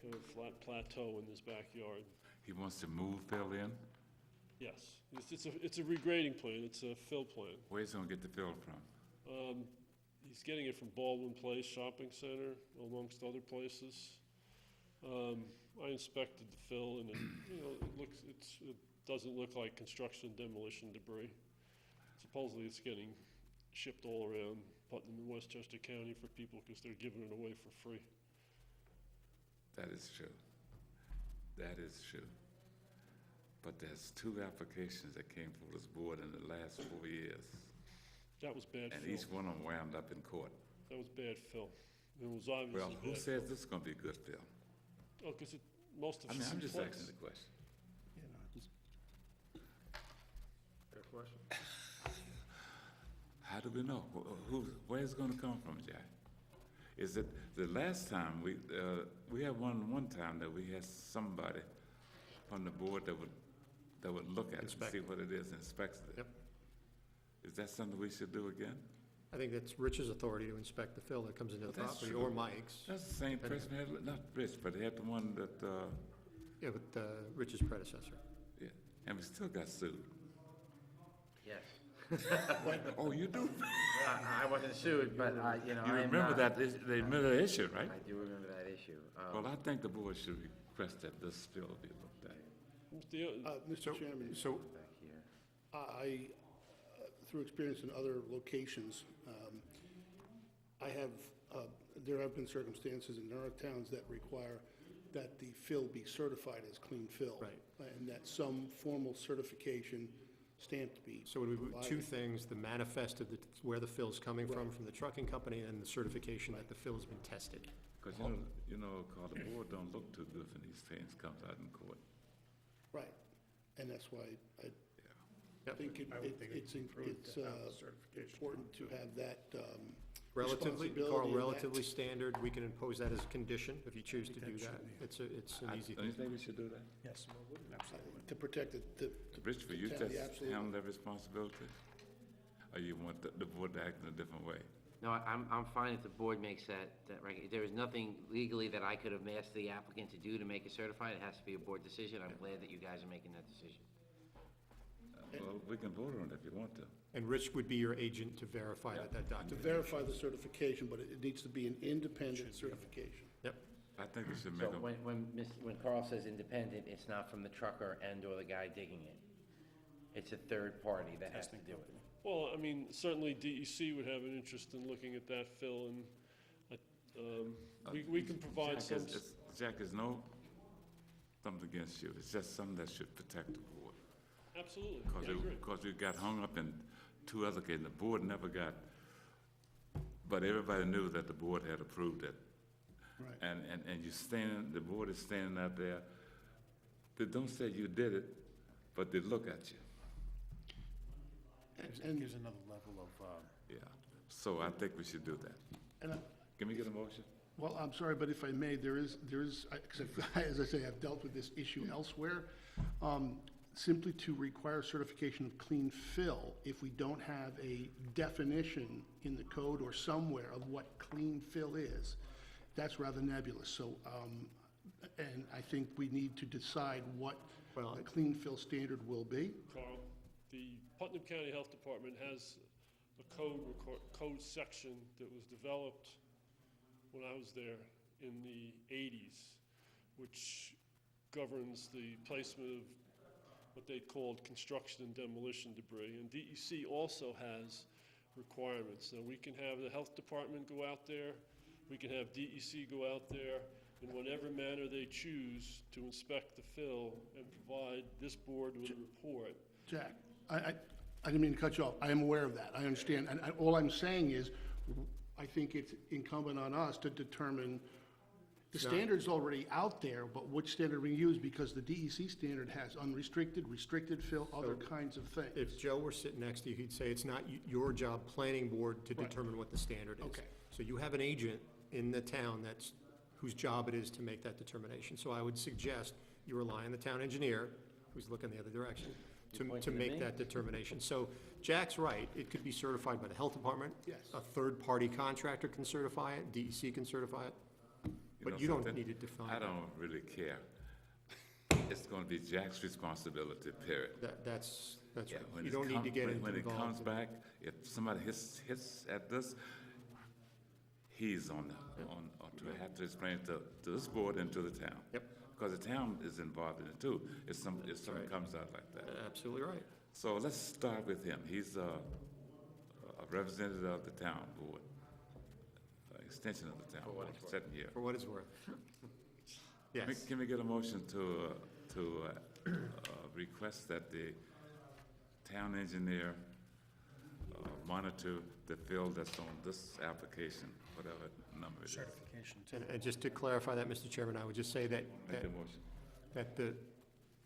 kind of flat plateau in his backyard. He wants to move fill in? Yes, it's a regrading plan, it's a fill plan. Where's he gonna get the fill from? He's getting it from Baldwin Place Shopping Center, amongst other places. I inspected the fill, and it doesn't look like construction demolition debris. Supposedly it's getting shipped all around Putnam and Westchester County for people because they're giving it away for free. That is true. That is true. But there's 2 applications that came before this board in the last 4 years, That was bad and fill. each one of them wound up in court. That was bad fill. It was obviously Well, bad who fill. says this is gonna be good fill? Oh, because most of I mean, it's I'm in just place. asking the question. Good question. How do we know? Where's it gonna come from, Jack? Is it, the last time, we had one time that we had somebody from the board that would look at it and Inspect see it. what it is, and inspect it. Yep. Is that something we should do again? I think that's Rich's authority to inspect the fill that comes into the Well, that's property, true. or Mike's. That's the same person, not Rich, but he had the one that, Yeah, but Rich's predecessor. yeah, and we still got sued. Yes. Oh, you do? I wasn't sued, but I, You I am remember not. that, they remember the issue, right? I do remember that issue. Well, I think the board should request that this fill be looked at. Mr. Chairman, So, Back here. I, through experience in other locations, there have been circumstances, and there are towns that require that the fill be certified as clean fill. Right. And that some formal certification stamped be so it would be two provided. things: the manifest of where the fill's coming from the trucking company, and the certification that the fill has been tested. Because, cause the board don't look too good when these things comes out in court. Right, and that's why I Yep. think it's important to have that Relatively, responsibility Carl, of that. relatively standard, we can impose that as a condition if you choose to do that. It's an easy Don't you thing. think we should do that? Yes, absolutely. To protect the Rich, will you town, just yeah, absolutely. handle that responsibility? Or you want the board to act in a different way? No, I'm fine if the board makes that, there is nothing legally that I could have asked the applicant to do to make it certified. It has to be a board decision. I'm glad that you guys are making that decision. Well, we can vote on it if you want to. And Rich would be your agent to verify that that To document. verify the certification, but it needs to be an independent certification. Yep. I think we should So make a, when Carl says independent, it's not from the trucker and/or the guy digging it. It's a third party that has to do it. Well, I mean, certainly DEC would have an interest in looking at that, Phil, and we can provide some. Jack, there's no, something against you. It's just something that should protect the board. Absolutely, I agree. Because we got hung up in two other cases. The board never got, but everybody knew that the board had approved it. Right. And you standing, the board is standing out there. They don't say you did it, but they look at you. It gives another level of, Yeah. So I think we should do that. And Can we get a motion? well, I'm sorry, but if I may, because as I say, I've dealt with this issue elsewhere. Simply to require certification of clean fill, if we don't have a definition in the code or somewhere of what clean fill is, that's rather nebulous. So, and I think we need to decide what the clean fill standard will be. Carl, the Putnam County Health Department has a code section that was developed when I was there in the 80s, which governs the placement of what they called construction and demolition debris. And DEC also has requirements. Now, we can have the health department go out there, we can have DEC go out there in whatever manner they choose to inspect the fill and provide this board with a report. Jack, I didn't mean to cut you off. I am aware of that. I understand. And all I'm saying is, I think it's incumbent on us to determine, the standard's already out there, but which standard we use, because the DEC standard has unrestricted, restricted fill, other kinds of things. If Joe were sitting next to you, he'd say it's not your job, planning board, to Right. determine what the standard is. Okay. So you have an agent in the town whose job it is to make that determination. So I would suggest you rely on the town engineer, who's looking the other direction, to pointing at make me? that determination. So Jack's right, it could be certified by the health department. Yes. A third-party contractor can certify it, DEC can certify it, but know you don't something? need it defined. I don't really care. It's gonna be Jack's responsibility, period. That's right. When You it's don't need to get when it involved. comes back, if somebody hits at this, he's on to have to explain to this board and to the town. Yep. Because the town is involved in it too, if something comes out like that. Absolutely right. So let's start with him. He's a representative of the town board, extension of the town board, sitting here. For what it's worth. Yes. Can we get a motion to request that the town engineer monitor the field that's on this application, whatever number it is? certification too. And just to clarify that, Mr. Chairman, I would just say that, Make the motion. that the,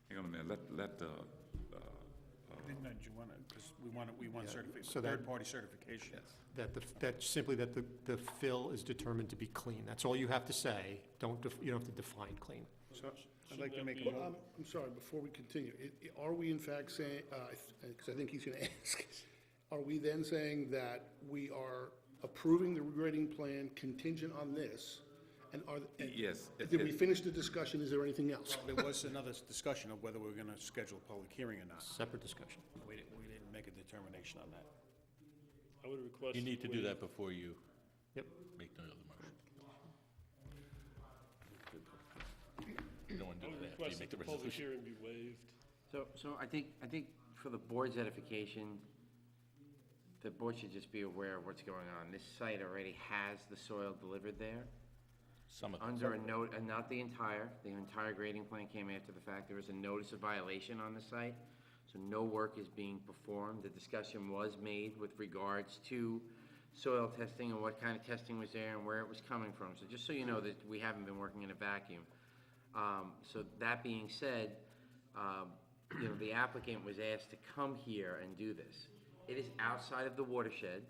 Hang on a minute, let the, Didn't you want to, because we want certification, so that- third-party certification. that simply that the fill is determined to be clean. That's all you have to say. You don't have to define clean. So I'd like to make a Well, I'm sorry, before we continue, are we in fact saying, because I think he's going to ask, are we then saying that we are approving the regrading plan contingent on this? And yes. Did we finish the discussion? Is there anything else? There was another discussion of whether we were going to schedule a public hearing or not. Separate discussion. We didn't make a determination on that. I would request. You need to do we- that before you Yep. make the other motion. You don't want to I do would that after you request make that the the public resolution. hearing be waived. So I think for the board's edification, the board should just be aware of what's going on. This site already has the soil delivered there. Some of them. Under a note, and not the entire grading plan came after the fact. There was a notice of violation on the site, so no work is being performed. The discussion was made with regards to soil testing and what kind of testing was there and where it was coming from. So just so you know that we haven't been working in a vacuum. So that being said, the applicant was asked to come here and do this. It is outside of the watershed,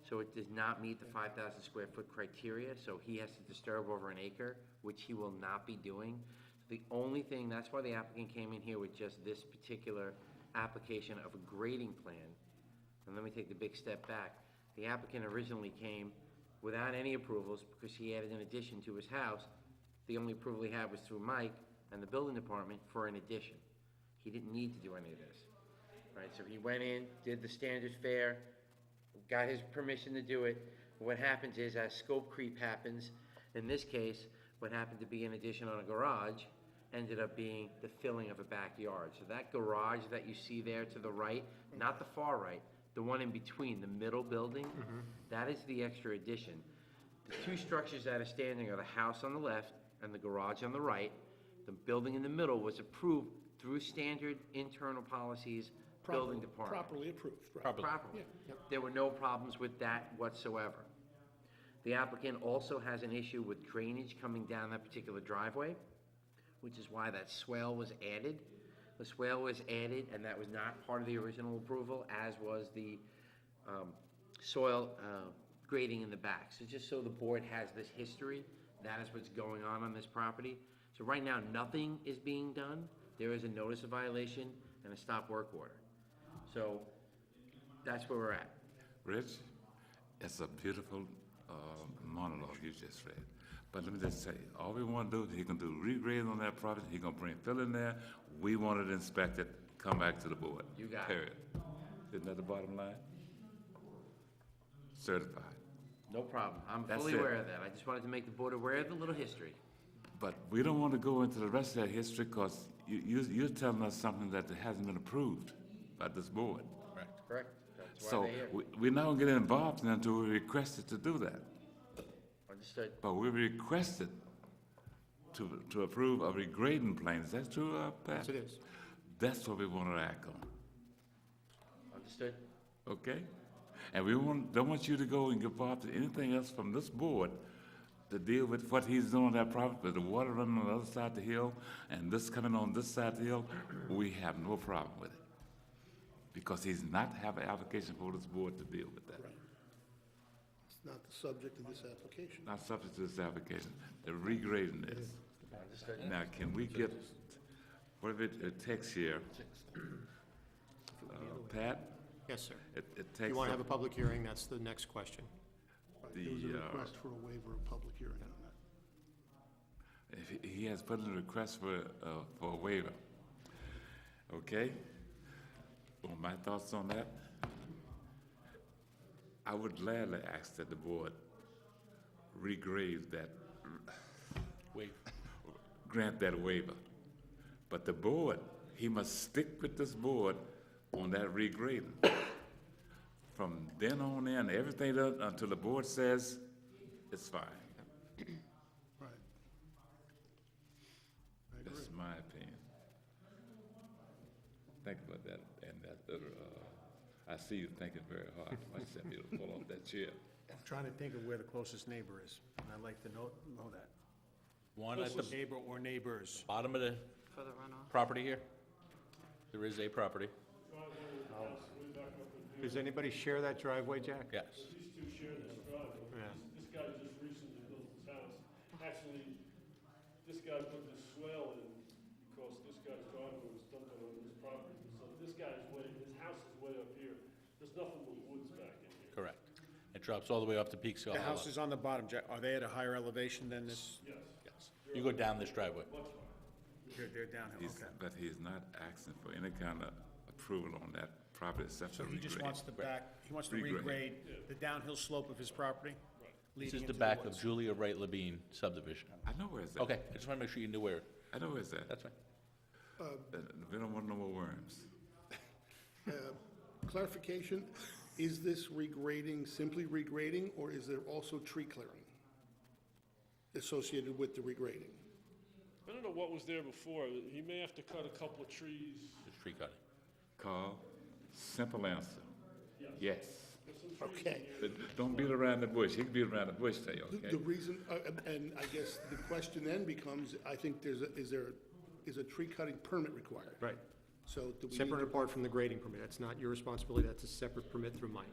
So it does not meet the 5,000 square foot criteria, so he has to disturb over an acre, which he will not be doing. The only thing, that's why the applicant came in here with just this particular application of a grading plan. And let me take the big step back. The applicant originally came without any approvals because he added an addition to his house. The only approval he had was through Mike and the building department for an addition. He didn't need to do any of this, right? So he went in, did the standard fare, got his permission to do it. What happens is, as scope creep happens, in this case, what happened to be an addition on a garage ended up being the filling of a backyard. So that garage that you see there to the right, not the far right, the one in between, the middle building, that is the extra addition. The two structures that are standing are the house on the left and the garage on the right. The building in the middle was approved through standard internal policies, building department. Properly approved, right? Properly. There were no problems with that whatsoever. The applicant also has an issue with drainage coming down that particular driveway, which is why that swale was added. The swale was added, and that was not part of the original approval, as was the soil grading in the back. So just so the board has this history, that is what's going on this property. So right now, nothing is being done. There is a notice of violation and a stop work order. So that's where we're at. Rich, it's a beautiful monologue you just read. But let me just say, all we want to do, he can do regrade on that property, he can bring fill in there, we want it inspected, come back to the board. You got it. Period. Isn't that the bottom line? Certified. No problem. I'm That's fully it. aware of that. I just wanted to make the board aware of the little history. But we don't want to go into the rest of that history because you're telling us something that hasn't been approved by this board. Correct? That's why So they're here. we're not going to get involved until we requested to do that. Understood. But we requested to approve a regrading plan. Is that true, Pat? Yes, it is. That's what we want to act on, Understood? okay? And we don't want you to go and get involved in anything else from this board to deal with what he's doing on that property, with the water running on the other side of the hill and this coming on this side of the hill. We have no problem with it. Because he's not have an application for this board to deal with that. Right. It's not the subject of this application. Not subject to this application. The regrading is. Understood. Now, can we get, what if it takes here? Pat? Yes, sir. It If takes. you want to have a public hearing, that's the next question. Right, There was a request for a waiver of public hearing on that. If he has put in a request for a waiver. Okay? Well, my thoughts on that? I would gladly ask that the board regrade that, Wait, grant that waiver. But the board, he must stick with this board on that regrading. From then on in, everything done until the board says it's fine. Right. I agree. That's my opinion. Think about that, and that, I see you thinking very hard. I just have you to fall off that chair. I'm trying to think of where the closest neighbor is, and I'd like to know that. one at the Neighbor or neighbors. bottom of the For the runoff. property here, there is a property, Does anybody share that driveway, Jack? yes. These two share this driveway. Yeah. This guy just recently built his house. Actually, this guy put this swale in because this guy's driveway was dumped on his property. So this guy's his house is way up here. There's nothing but woods back in here. Correct. It drops all the way up to Peekskill The Hollow. house is on the bottom, Jack. Are they at a higher elevation than this? Yes. Yes. You go down this driveway. They're downhill, He's- okay. But he's not asking for any kind of approval on that property except So for he just regrade. wants the back, he wants to Regrade. regrade the downhill slope of his property? This leading is the into back of woods. Julia Wright Levine subdivision. I know where it's at. Okay, I just want to make sure you knew where, I know where it's at. that's fine. We don't want no more worms. Clarification, is this regrading, simply regrading, or is there also tree clearing associated with the regrading? I don't know what was there before. He may have to cut a couple of trees. Just tree cutting. Carl, simple answer. Yes. Okay. But don't beat around the bush. He can beat around the bush, say, The okay? reason, and I guess the question then becomes, I think is a tree cutting permit required? Right. So do we need Separate to- and apart from the grading permit. That's not your responsibility. That's a separate permit through Mike.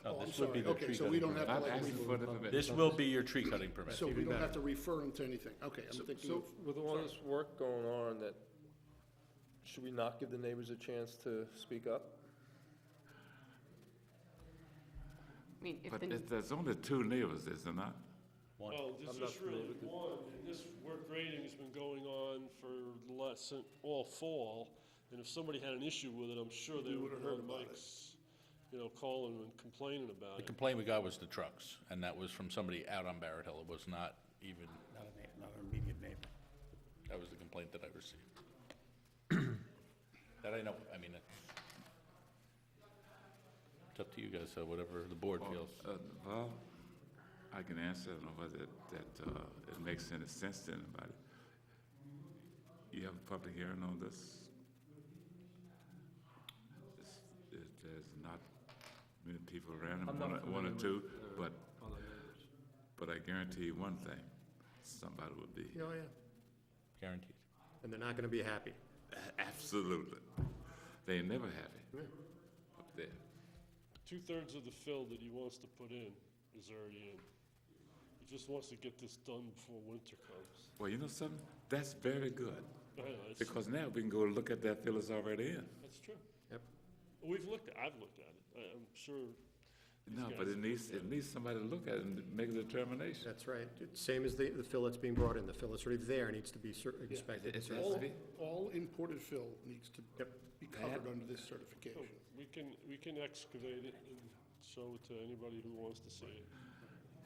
Oh, I'm this would be sorry. the tree Okay, so we cutting don't have to Not like, asking for the permit. This will be your tree cutting permit. so we even don't have better. to refer them to anything. Okay, I'm thinking So of, with all this work going on, that, should we not give the neighbors a chance to speak up? I mean, if But the, there's only 2 neighbors, is there not? Well, there's I'm not just really familiar with it. one, and this work grading has been going on for all fall, and if somebody had an issue with it, I'm sure they would have heard Mike's, calling and complaining about The it. complaint we got was the trucks, and that was from somebody out on Barrett Hill. It was not even, Not an immediate neighbor. that was the complaint that I received. That I know, I mean, it's up to you guys, so whatever the board feels. Well, I can answer, I don't know whether it makes any sense to anybody. You have a public hearing on this? There's not many people around, I'm not one or familiar two, with, but, other neighbors. but I guarantee you one thing, somebody would be. Oh, yeah. Guaranteed. And they're not gonna be happy. Absolutely. They ain't never happy up there. 2/3 of the fill that he wants to put in is already in. He just wants to get this done before winter comes. Well, you know something? That's very good, I know, it's- because now we can go look at that fill that's already in. That's true. Yep. I've looked at it. I'm sure. these No, guys but have looked at it needs somebody to look at it and make a determination. That's right. It's same as the fill that's being brought in. The fill that's already there needs to be inspected. It and has to be. all imported fill needs to Yep. be covered under this certification. We can excavate it and show it to anybody who wants to see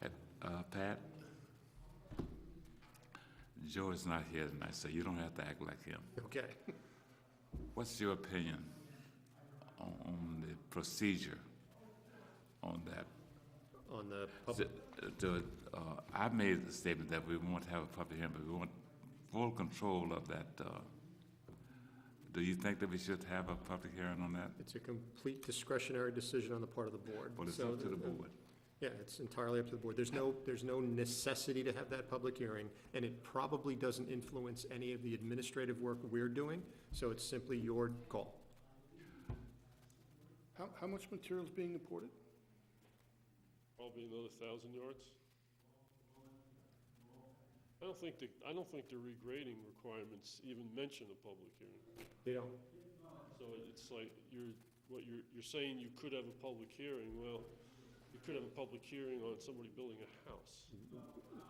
it. Pat, Joe is not here tonight, so you don't have to act like him. Okay. What's your opinion on the procedure on that? On the public, I made the statement that we want to have a public hearing, but we want full control of that. Do you think that we should have a public hearing on that? it's a complete discretionary decision on the part of the board. Well, it's So up to the board. Yeah, it's entirely up to the board. There's no necessity to have that public hearing, and it probably doesn't influence any of the administrative work we're doing, so it's simply your call. How much material is being imported? Probably another 1,000 yards. I don't think the regrading requirements even mention a public hearing. They don't. So it's like you're saying you could have a public hearing. Well, you could have a public hearing on somebody building a house.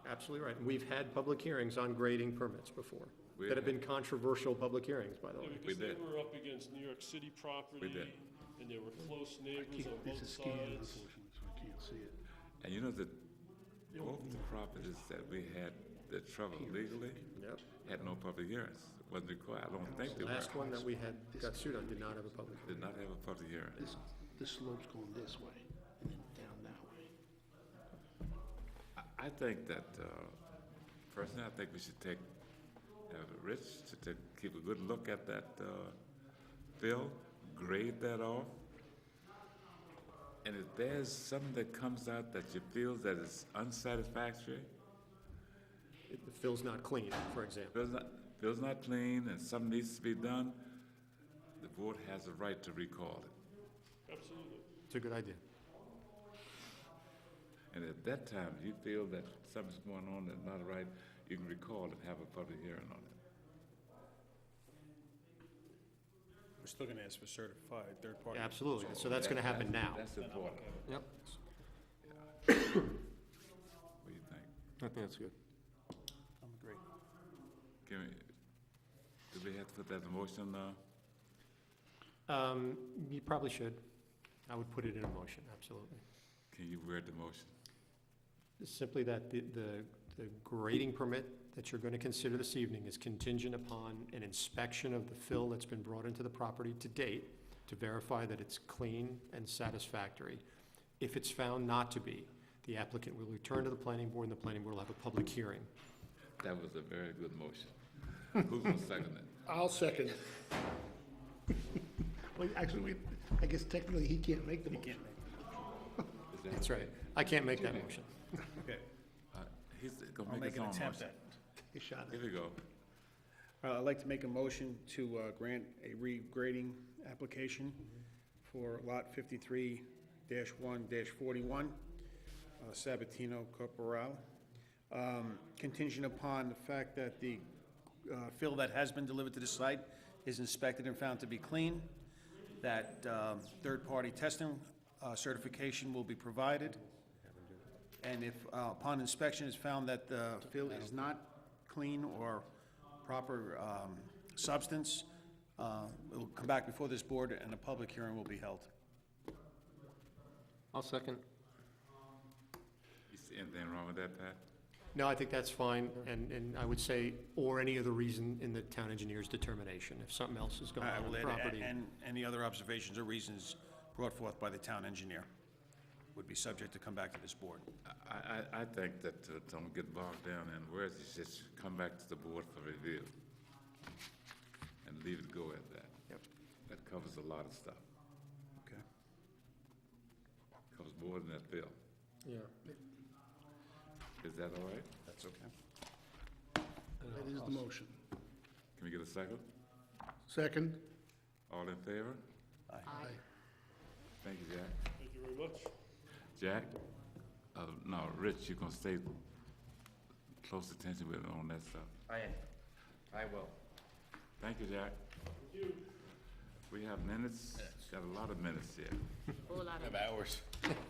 Absolutely right. We've had public hearings on grading permits before, We that have have. been controversial public hearings, by the way. Yeah, because they did. were up against New York City property, did. and there were close neighbors on both sides. so I can't see it. And you know that both the properties that we had the trouble legally Yep. had no public hearings. Wasn't required. I don't think they The last were. one that we had, got sued on, did not have a public hearing. Did not have a public hearing. This slope's going this way and then down that way. I think that, personally, I think we should have Rich to keep a good look at that fill, grade that off. And if there's something that comes out that you feel that is unsatisfactory, The fill's not clean, for example. fill's not clean and something needs to be done, the board has a right to recall it. Absolutely. It's a good idea. And at that time, if you feel that something's going on that's not right, you can recall and have a public hearing on it. We're still gonna ask for certified third party. Absolutely. So that's gonna happen now. That's important. Yep. What do you think? I think that's good. I'm agree. Can we, do we have to put that in motion, You probably should. I would put it in a motion, absolutely. Can you word the motion? Simply that the grading permit that you're going to consider this evening is contingent upon an inspection of the fill that's been brought into the property to date to verify that it's clean and satisfactory. If it's found not to be, the applicant will return to the planning board, and the planning board will have a public hearing. That was a very good motion. Who's gonna second it? I'll second it. Well, actually, I guess technically he can't make the motion. Is that That's okay? right. I can't make that motion. Okay, He's gonna I'll make make his an own attempt motion. at it. He shot Here it. we go. I'd like to make a motion to grant a regrading application for Lot 53 2021-1-41, Sabatino Corporal. Contingent upon the fact that the fill that has been delivered to the site is inspected and found to be clean, that third-party testing certification will be provided, and if upon inspection is found that the fill is not clean or proper substance, it will come back before this board and a public hearing will be held. I'll second. You see anything wrong with that, Pat? No, I think that's fine, and I would say, or any other reason in the town engineer's determination, if something else is going I on will in the add, property. and any other observations or reasons brought forth by the town engineer would be subject to come back to this board. I think that don't get bogged down in words, you just come back to the board for review and leave it go at that. Yep. That covers a lot of stuff. Okay. Covers more than that bill. Yeah. Is that all right? That's okay. That is the motion. Can we get a second? Second? All in favor? Aye. Thank you, Jack. Thank you very much. Jack? No, Rich, you're gonna stay close attention with it on that stuff. I will. Thank you, Jack. We have minutes, got a lot of minutes here. Whole lot of. Hours.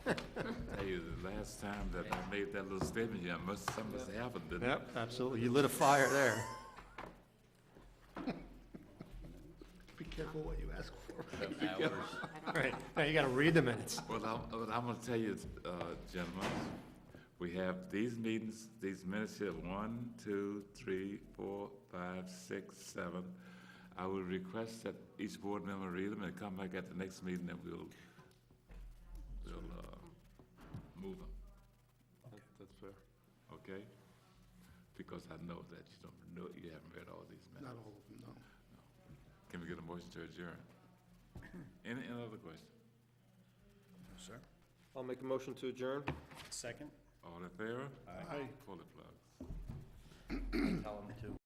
Tell you, the last time that I made that little statement here, something must have happened, didn't it? Yep, absolutely. You lit a fire there. Be careful what you ask for. All right, now you got to read the minutes. Well, I'm gonna tell you, gentlemen, we have these meetings, these minutes here, 1, 2, 3, 4, 5, 6, 7. I will request that each board member read them and come back at the next meeting and we'll move them, That's fair. okay? Because I know that you haven't read all these Not minutes. all of them, no. Can we get a motion to adjourn? Any other question? Sir? I'll make a motion to adjourn. Second? All in favor? Aye. Pull the plugs. Tell them to.